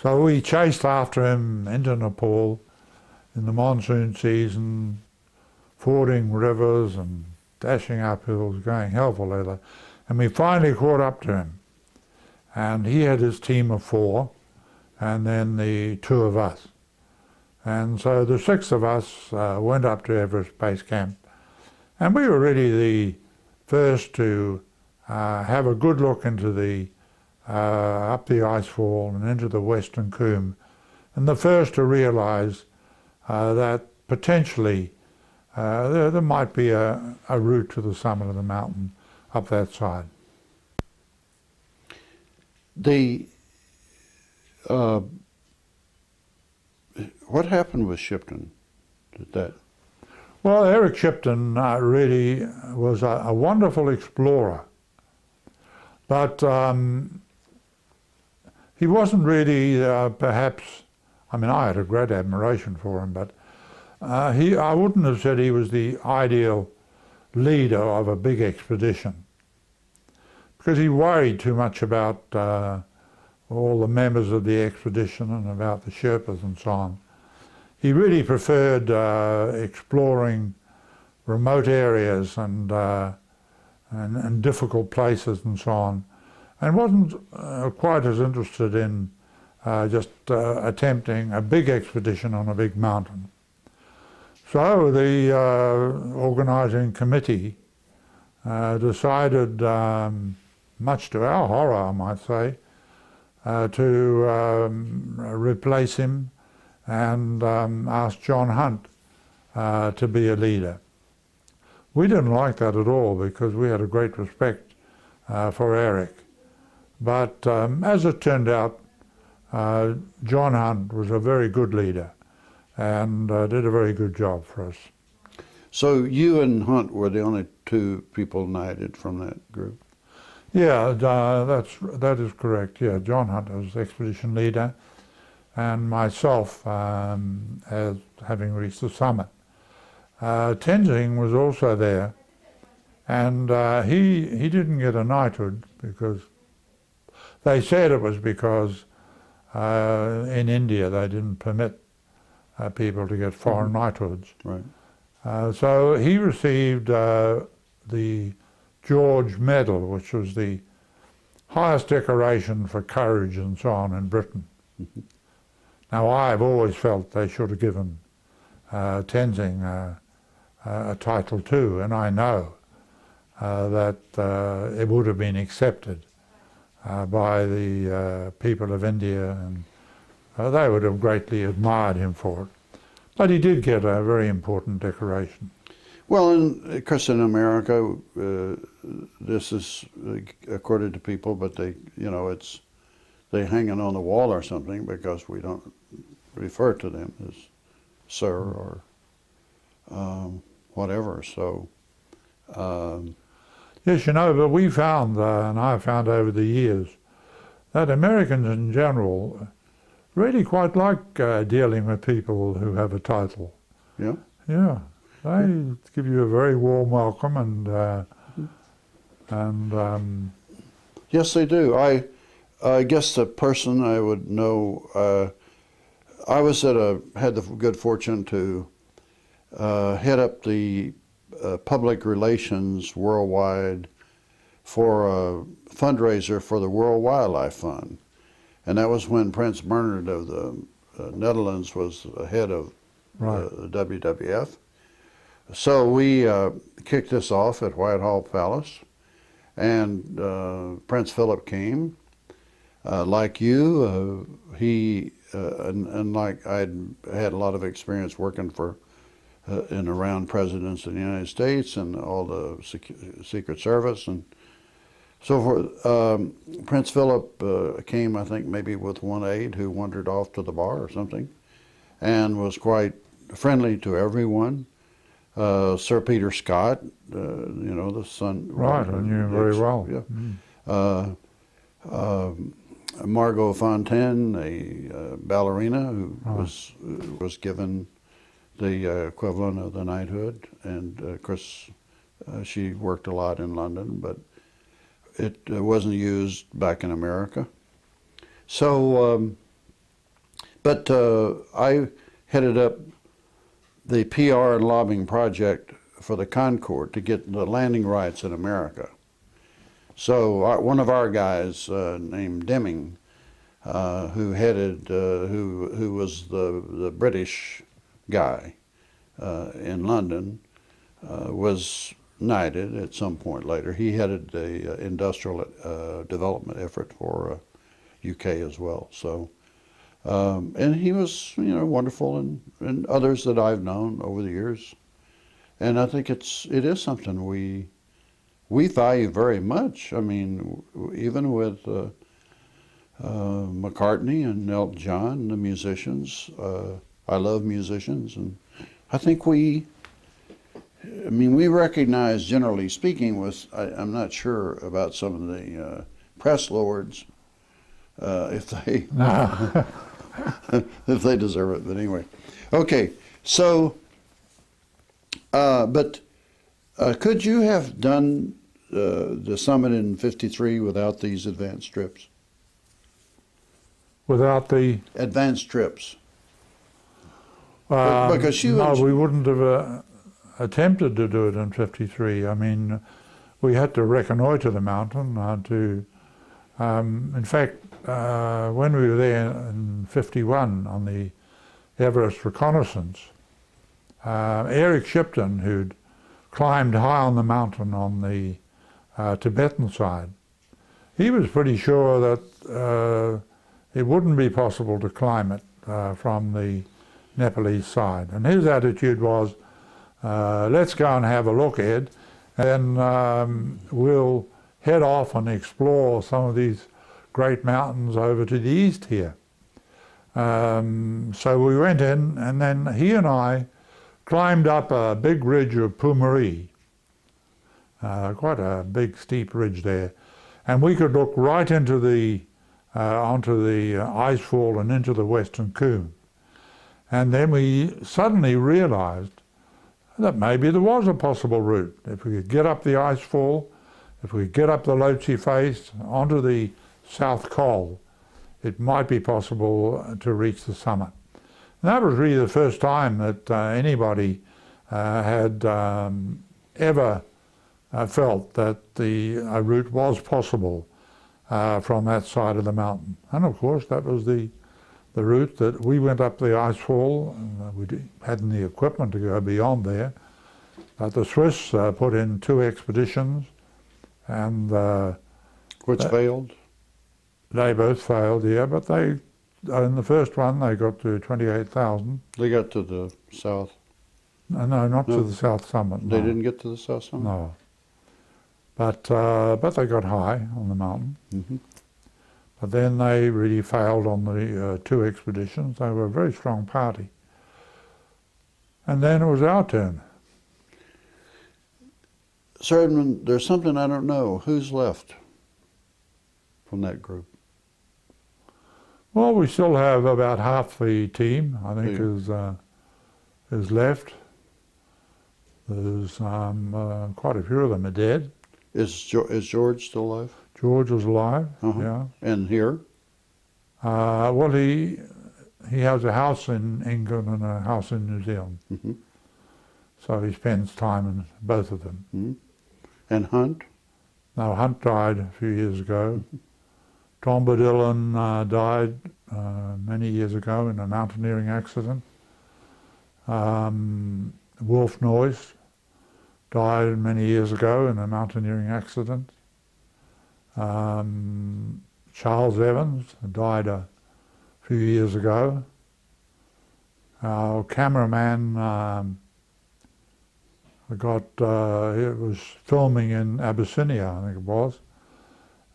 So we chased after him into Nepal in the monsoon season, fording rivers and dashing up hills, going hell for leather. And we finally caught up to him. And he had his team of 4, and then the two of us. And so the six of us went up to Everest Base Camp, and we were really the first to have a good look into the up the icefall and into the western combe, and the first to realise that potentially there might be a route to the summit of the mountain up that side. What happened with Shipton? Well, Eric Shipton really was a wonderful explorer, but he wasn't really perhaps, I mean, I had a great admiration for him, but I wouldn't have said he was the ideal leader of a big expedition, because he worried too much about all the members of the expedition and about the Sherpas and so on. He really preferred exploring remote areas and difficult places and so on, and wasn't quite as interested in just attempting a big expedition on a big mountain. So the organising committee decided, much to our horror I might say, to replace him and asked John Hunt to be a leader. We didn't like that at all because we had a great respect for Eric. But as it turned out, John Hunt was a very good leader and did a very good job for us. So you and Hunt were the only two people knighted from that group? Yeah, that is correct. Yeah, John Hunt was expedition leader, and myself as having reached the summit. Tenzing was also there, and he didn't get a knighthood because they said it was because in India they didn't permit people to get foreign knighthoods. Right. So he received the George Medal, which was the highest decoration for courage and so on in Britain. Mm-hmm. Now, I've always felt they should have given Tenzing a title too, and I know that it would have been accepted by the people of India, and they would have greatly admired him for it. But he did get a very important decoration. Well, of course, in America, this is accorded to people, but they hang it on the wall or something because we don't refer to them as sir or whatever. So, yes, but we found, and I've found over the years, that Americans in general really quite like dealing with people who have a title. Yeah. Yeah. They give you a very warm welcome, and yes, they do. I guess the person I would know, I was had the good fortune to head up the public relations worldwide for a fundraiser for the World Wildlife Fund, and that was when Prince Bernhard of the Netherlands was the head of the WWF. So we kicked this off at Whitehall Palace, and Prince Philip came. Like you, he and like I'd had a lot of experience working for and around presidents in the United States and all the Secret Service and so forth. Prince Philip came, I think, maybe with one aide who wandered off to the bar or something, and was quite friendly to everyone. Sir Peter Scott, the son. Right, I knew him very well. Yeah. Margot Fontaine, a ballerina who was given the equivalent of the knighthood, and of course she worked a lot in London, but it wasn't used back in America. So, but I headed up the PR and lobbying project for the Concorde to get the landing rights in America. So one of our guys named Deming who headed, who was the British guy in London, was knighted at some point later. He headed the industrial development effort for UK as well. So, and he was, wonderful, and others that I've known over the years. And I think it is something we value very much. I mean, even with McCartney and Elton John, the musicians. I love musicians, and I think we recognize, generally speaking, I'm not sure about some of the press lords, if they if they deserve it. But anyway, okay. So, but could you have done the summit in '53 without these advanced trips? Without the advanced trips? Because we wouldn't have attempted to do it in '53. I mean, we had to reconnoitre the mountain. In fact, when we were there in '51 on the Everest reconnaissance, Eric Shipton, who'd climbed high on the mountain on the Tibetan side, he was pretty sure that it wouldn't be possible to climb it from the Nepalese side. And his attitude was, let's go and have a look, Ed, and we'll head off and explore some of these great mountains over to the east here. So we went in, and then he and I climbed up a big ridge of Pumari, quite a big steep ridge there, and we could look right into the onto the icefall and into the Western Cone. And then we suddenly realized that maybe there was a possible route. If we could get up the icefall, if we could get up the Lhotse face onto the South Col, it might be possible to reach the summit. And that was really the first time that anybody had ever felt that a route was possible from that side of the mountain. And of course that was the route that we went up the icefall. We hadn't the equipment to go beyond there. But the Swiss put in 2 expeditions, and which failed? They both failed, yeah, but they, in the first one, they got to 28,000. They got to the south? No, not to the south summit. They didn't get to the south summit? No. But they got high on the mountain. Mm-hmm. But then they really failed on the 2 expeditions. They were a very strong party. And then it was our turn. Sir Edmund, there's something I don't know. Who's left from that group? Well, we still have about half the team, I think, is left. There's quite a few of them are dead. Is George still alive? George is alive, yeah. And here? Well, he has a house in England and a house in New Zealand. Mm-hmm. So he spends time in both of them. Mm-hmm. And Hunt? No, Hunt died a few years ago. Mm-hmm. Tom Bodillon died many years ago in a mountaineering accident. Wolf Noyes died many years ago in a mountaineering accident. Charles Evans died a few years ago. Our cameraman he was filming in Abyssinia, I think it was,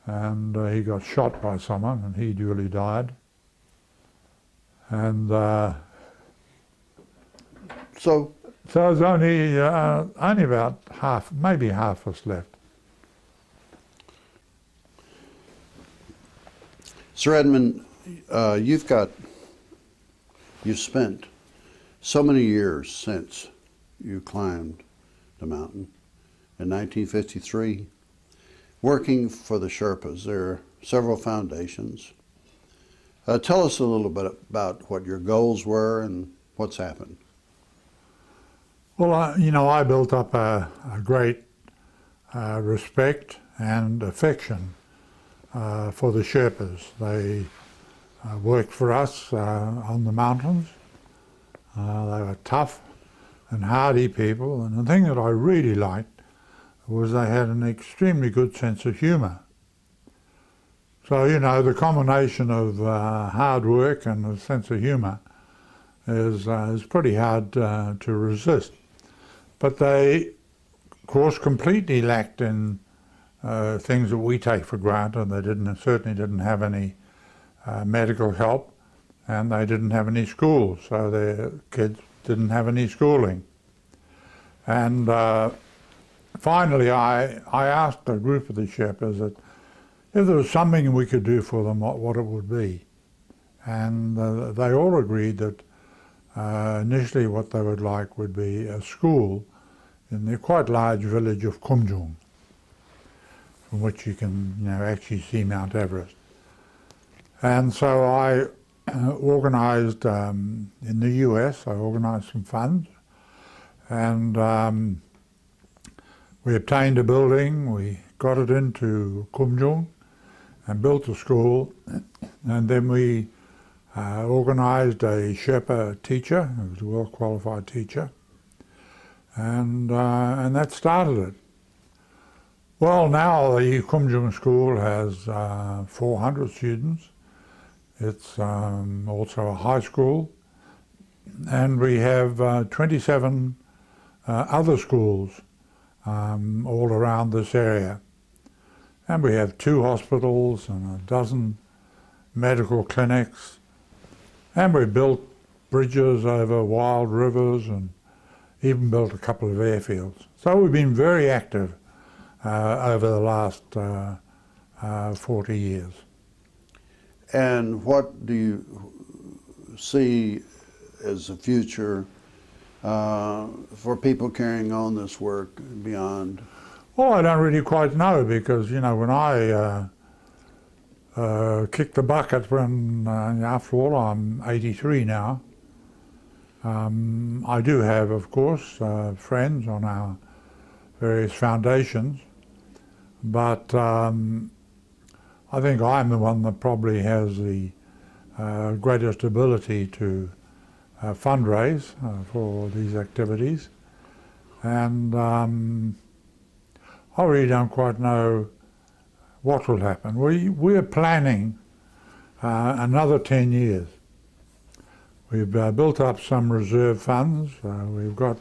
and he got shot by someone, and he duly died. And so there's only about half, maybe half us left. Sir Edmund, you've spent so many years since you climbed the mountain in 1953 working for the Sherpas. There are several foundations. Tell us a little bit about what your goals were and what's happened. Well, I built up a great respect and affection for the Sherpas. worked for us on the mountains. They were tough and hardy people, and the thing that I really liked was they had an extremely good sense of humour. So, you know, the combination of hard work and a sense of humour is pretty hard to resist. But they, of course, completely lacked in things that we take for granted. They certainly didn't have any medical help, and they didn't have any schools, so their kids didn't have any schooling. And finally, I asked a group of the shepherds that if there was something we could do for them, what it would be. And they all agreed that initially what they would like would be a school in the quite large village of Kumjung, from which you can, you know, actually see Mount Everest. And so I organised, in the US, I organised some funds, and we obtained a building, we got it into Kumjung and built a school, and then we organised a Sherpa teacher, who was a well-qualified teacher, and that started it. Well, now the Kumjung school has 400 students. It's also a high school, and we have 27 other schools all around this area. And we have 2 hospitals and a dozen medical clinics, and we built bridges over wild rivers and even built a couple of airfields. So we've been very active over the last 40 years. And what do you see as the future for people carrying on this work beyond? Well, I don't really quite know, because, you know, when I kicked the bucket when, after all, I'm 83 now, I do have, of course, friends on our various foundations, but I think I'm the one that probably has the greatest ability to fundraise for these activities, and I really don't quite know what will happen. We are planning another 10 years. We've built up some reserve funds, we've got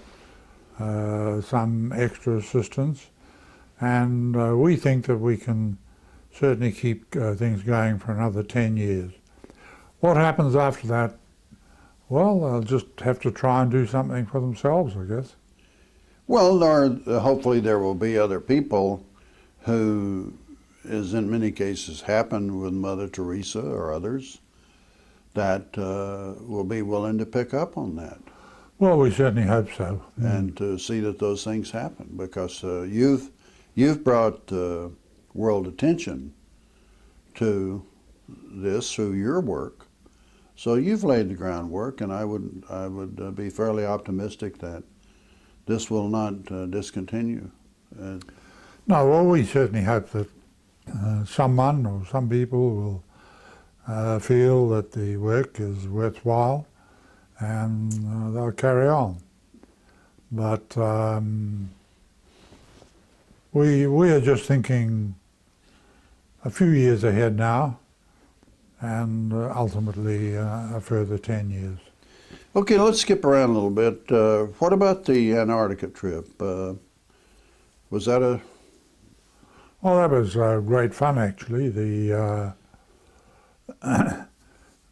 some extra assistance, and we think that we can certainly keep things going for another 10 years. What happens after that? Well, they'll just have to try and do something for themselves, I guess. Well, hopefully there will be other people who, as in many cases happened with Mother Teresa or others, that will be willing to pick up on that. Well, we certainly hope so. And to see that those things happen, because you've brought world attention to this through your work. So you've laid the groundwork, and I would be fairly optimistic that this will not discontinue. No, well, we certainly hope that someone or some people will feel that the work is worthwhile, and they'll carry on. But we are just thinking a few years ahead now, and ultimately a further 10 years. Okay, let's skip around a little bit. What about the Antarctica trip? Was that a... Well, that was great fun, actually.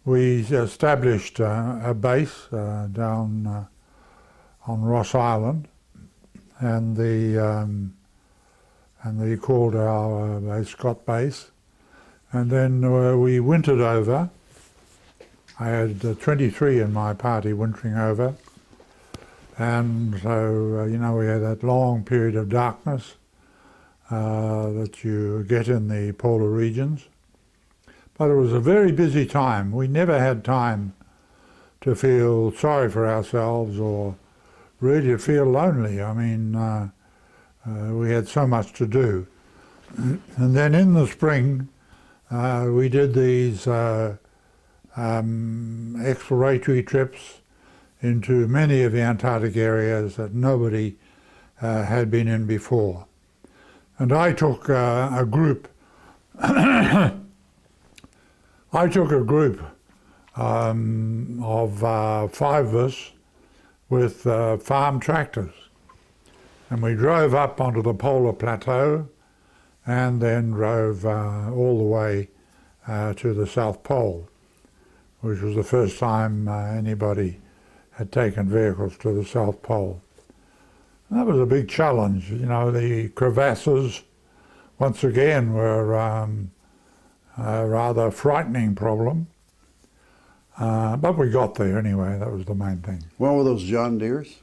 We established a base down on Ross Island, and they called our base Scott Base. And then we wintered over. I had 23 in my party wintering over, and so you know, we had that long period of darkness that you get in the polar regions. But it was a very busy time. We never had time to feel sorry for ourselves or really to feel lonely. I mean, we had so much to do. And then in the spring, we did these exploratory trips into many of the Antarctic areas that nobody had been in before. And I took a group. I took a group of 5 of us with farm tractors, and we drove up onto the polar plateau, and then drove all the way to the South Pole, which was the first time anybody had taken vehicles to the South Pole. That was a big challenge. You know, the crevasses, once again, were a rather frightening problem. But we got there anyway, that was the main thing. What were those John Deeres?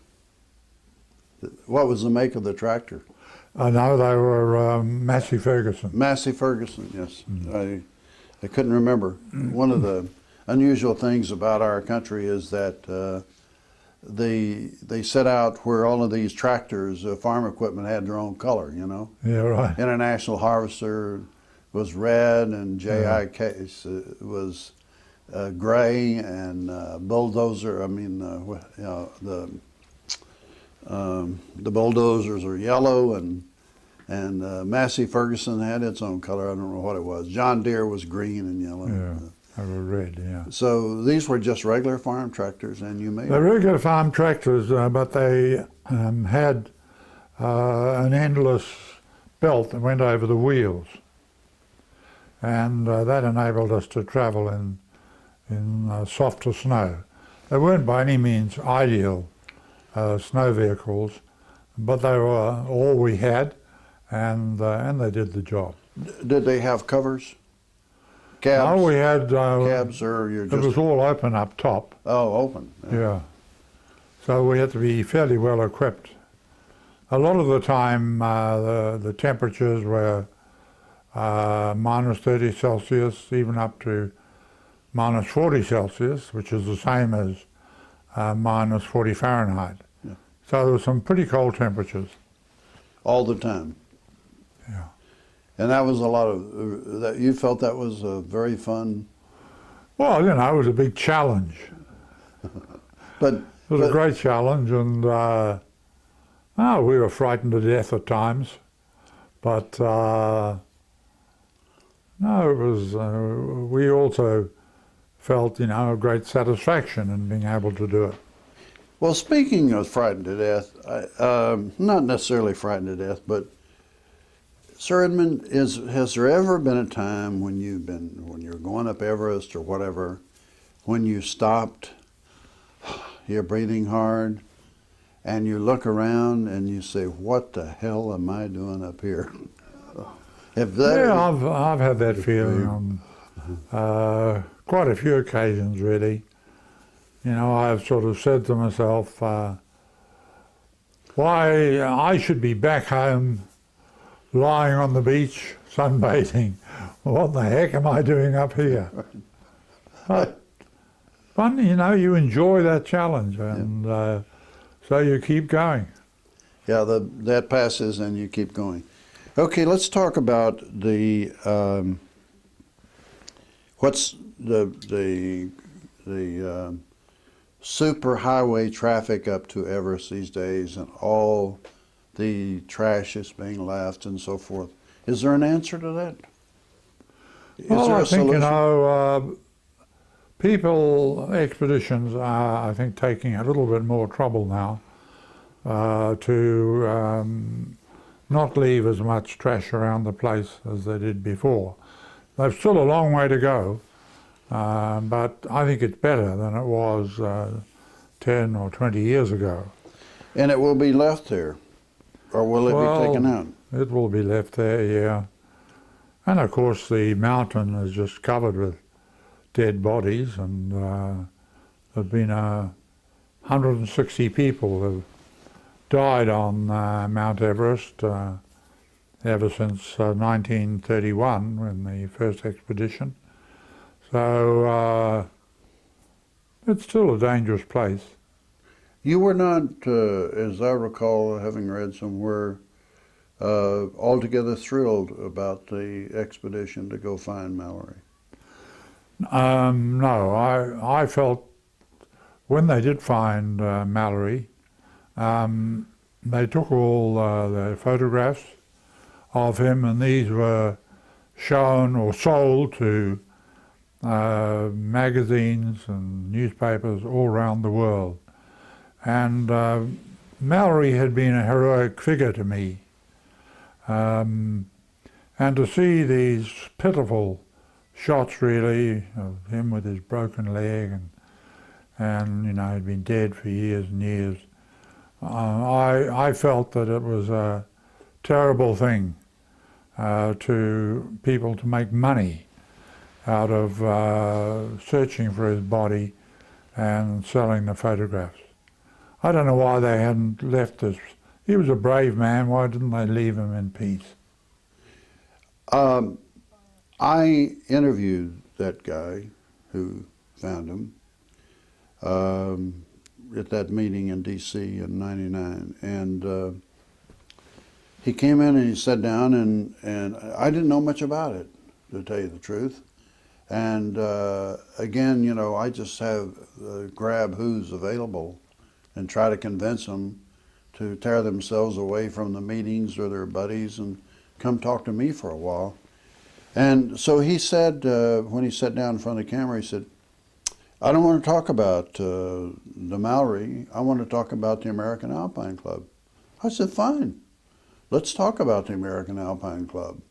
What was the make of the tractor? No, they were Massey Ferguson. Massey Ferguson, yes. I couldn't remember. One of the unusual things about our country is that they set out where all of these tractors, farm equipment, had their own color, you know. Yeah, right. International Harvester was red, and JIK was gray, and bulldozer. I mean, the bulldozers are yellow, and Massey Ferguson had its own color. I don't know what it was. John Deere was green and yellow. Yeah, they were red. Yeah. So these were just regular farm tractors, and you made They're regular farm tractors, but they had an endless belt that went over the wheels, and that enabled us to travel in softer snow. They weren't by any means ideal snow vehicles, but they were all we had, and they did the job. Did they have covers? Cabs? No, we had cabs, or you're just... It was all open up top. Oh, open. Yeah. So we had to be fairly well equipped. A lot of the time, the temperatures were minus 30 Celsius, even up to minus 40 Celsius, which is the same as minus 40 Fahrenheit. Yeah. So there were some pretty cold temperatures. All the time. Yeah. And that was a lot of, that you felt that was a very fun... Well, you know, it was a big challenge. But it was a great challenge, and we were frightened to death at times. But no, it was, we also felt, you know, a great satisfaction in being able to do it. Well, speaking of frightened to death, not necessarily frightened to death, but Sir Edmund, has there ever been a time when you're going up Everest or whatever, when you stopped, you're breathing hard, and you look around and you say, "What the hell am I doing up here?" I've had that feeling on quite a few occasions, really. You know, I've sort of said to myself, why I should be back home lying on the beach, sunbathing. What the heck am I doing up here? But you know, you enjoy that challenge, and so you keep going. Yeah, that passes and you keep going. Okay, let's talk about the what's the super highway traffic up to Everest these days, and all the trash is being left and so forth. Is there an answer to that? Well, I think, you know, expeditions are, I think, taking a little bit more trouble now to not leave as much trash around the place as they did before. They've still a long way to go, but I think it's better than it was 10 or 20 years ago. And it will be left there, or will it be taken out? It will be left there, yeah. And of course the mountain is just covered with dead bodies, and there have been 160 people who have died on Mount Everest ever since 1931, when the first expedition. So it's still a dangerous place. You were not, as I recall, having read somewhere, altogether thrilled about the expedition to go find Mallory. No, I felt when they did find Mallory, they took all the photographs of him, and these were shown or sold to magazines and newspapers all around the world. And Mallory had been a heroic figure to me. And to see these pitiful shots, really, of him with his broken leg, and you know, he'd been dead for years and years, I felt that it was a terrible thing to people to make money out of searching for his body and selling the photographs. I don't know why they hadn't left us. He was a brave man. Why didn't they leave him in peace? I interviewed that guy who found him at that meeting in D.C. in '99, and he came in and he sat down, and I didn't know much about it, to tell you the truth. And again, you know, I just have grab who's available and try to convince them to tear themselves away from the meetings or their buddies and come talk to me for a while. And so he said, when he sat down in front of the camera, he said, I don't want to talk about the Mallory. I want to talk about the American Alpine Club. I said, fine. Let's talk about the American Alpine Club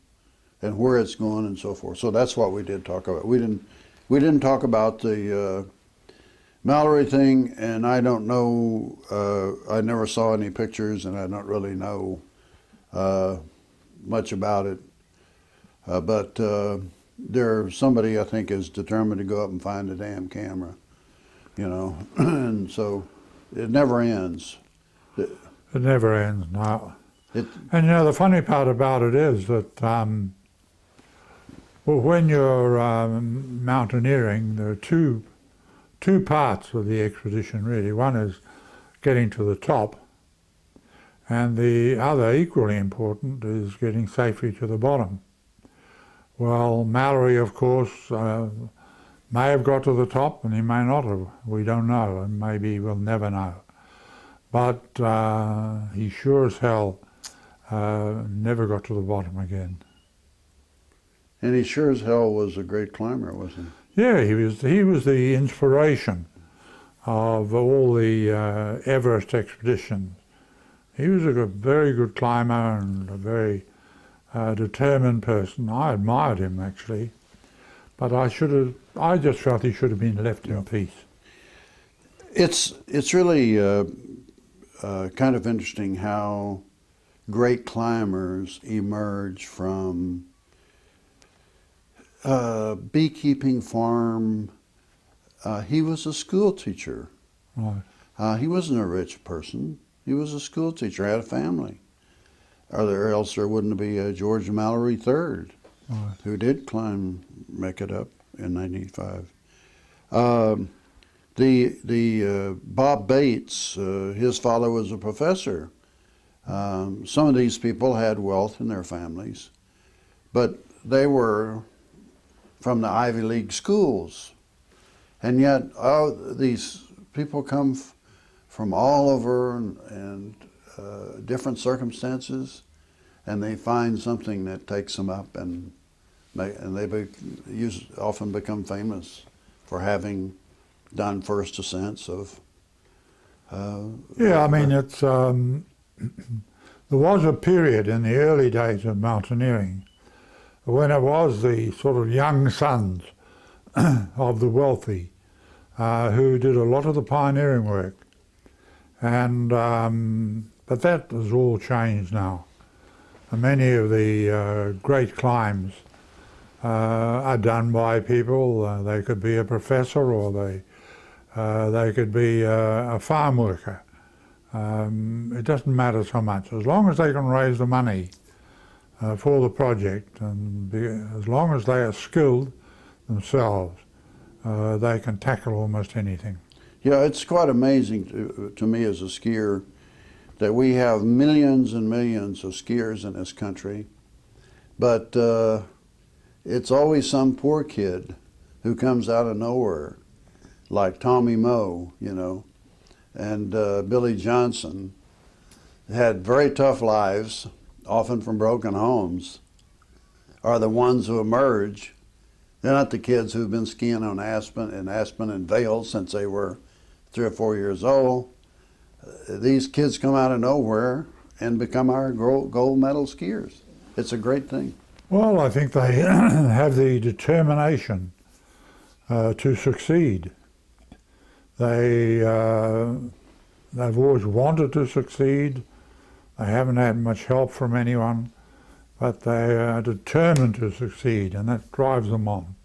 and where it's going and so forth. So that's what we did talk about. We didn't talk about the Mallory thing, and I don't know, I never saw any pictures, and I don't really know much about it. But there's somebody I think is determined to go up and find the damn camera, you know, and so it never ends. It never ends, no. And you know, the funny part about it is that well, when you're mountaineering, there are two parts of the expedition, really. One is getting to the top, and the other, equally important, is getting safely to the bottom. Well, Mallory, of course, may have got to the top, and he may not have. We don't know, and maybe we'll never know. But he sure as hell never got to the bottom again. And he sure as hell was a great climber, wasn't he? Yeah, he was the inspiration of all the Everest expeditions. He was a very good climber and a very determined person. I admired him, actually, but I just felt he should have been left in peace. It's really kind of interesting how great climbers emerge from beekeeping farm. He was a school teacher. Right. He wasn't a rich person. He was a school teacher, had a family. Or else there wouldn't be George Mallory III, Right. who did make it up in '95. Bob Bates, his father was a professor. Some of these people had wealth in their families, but they were from the Ivy League schools. And yet these people come from all over and different circumstances, and they find something that takes them up, and they often become famous for having done first ascents of. Yeah, I mean, it's there was a period in the early days of mountaineering when it was the sort of young sons of the wealthy who did a lot of the pioneering work, and but that has all changed now. And many of the great climbs are done by people. They could be a professor, or they could be a farm worker. It doesn't matter so much, as long as they can raise the money for the project, and as long as they are skilled themselves, they can tackle almost anything. Yeah, it's quite amazing to me as a skier that we have millions and millions of skiers in this country, but it's always some poor kid who comes out of nowhere, like Tommy Moe, you know, and Billy Johnson, had very tough lives, often from broken homes, are the ones who emerge. They're not the kids who've been skiing on Aspen and Vail since they were 3 or 4 years old. These kids come out of nowhere and become our gold medal skiers. It's a great thing. Well, I think they have the determination to succeed. They've always wanted to succeed. They haven't had much help from anyone, but they are determined to succeed, and that drives them on.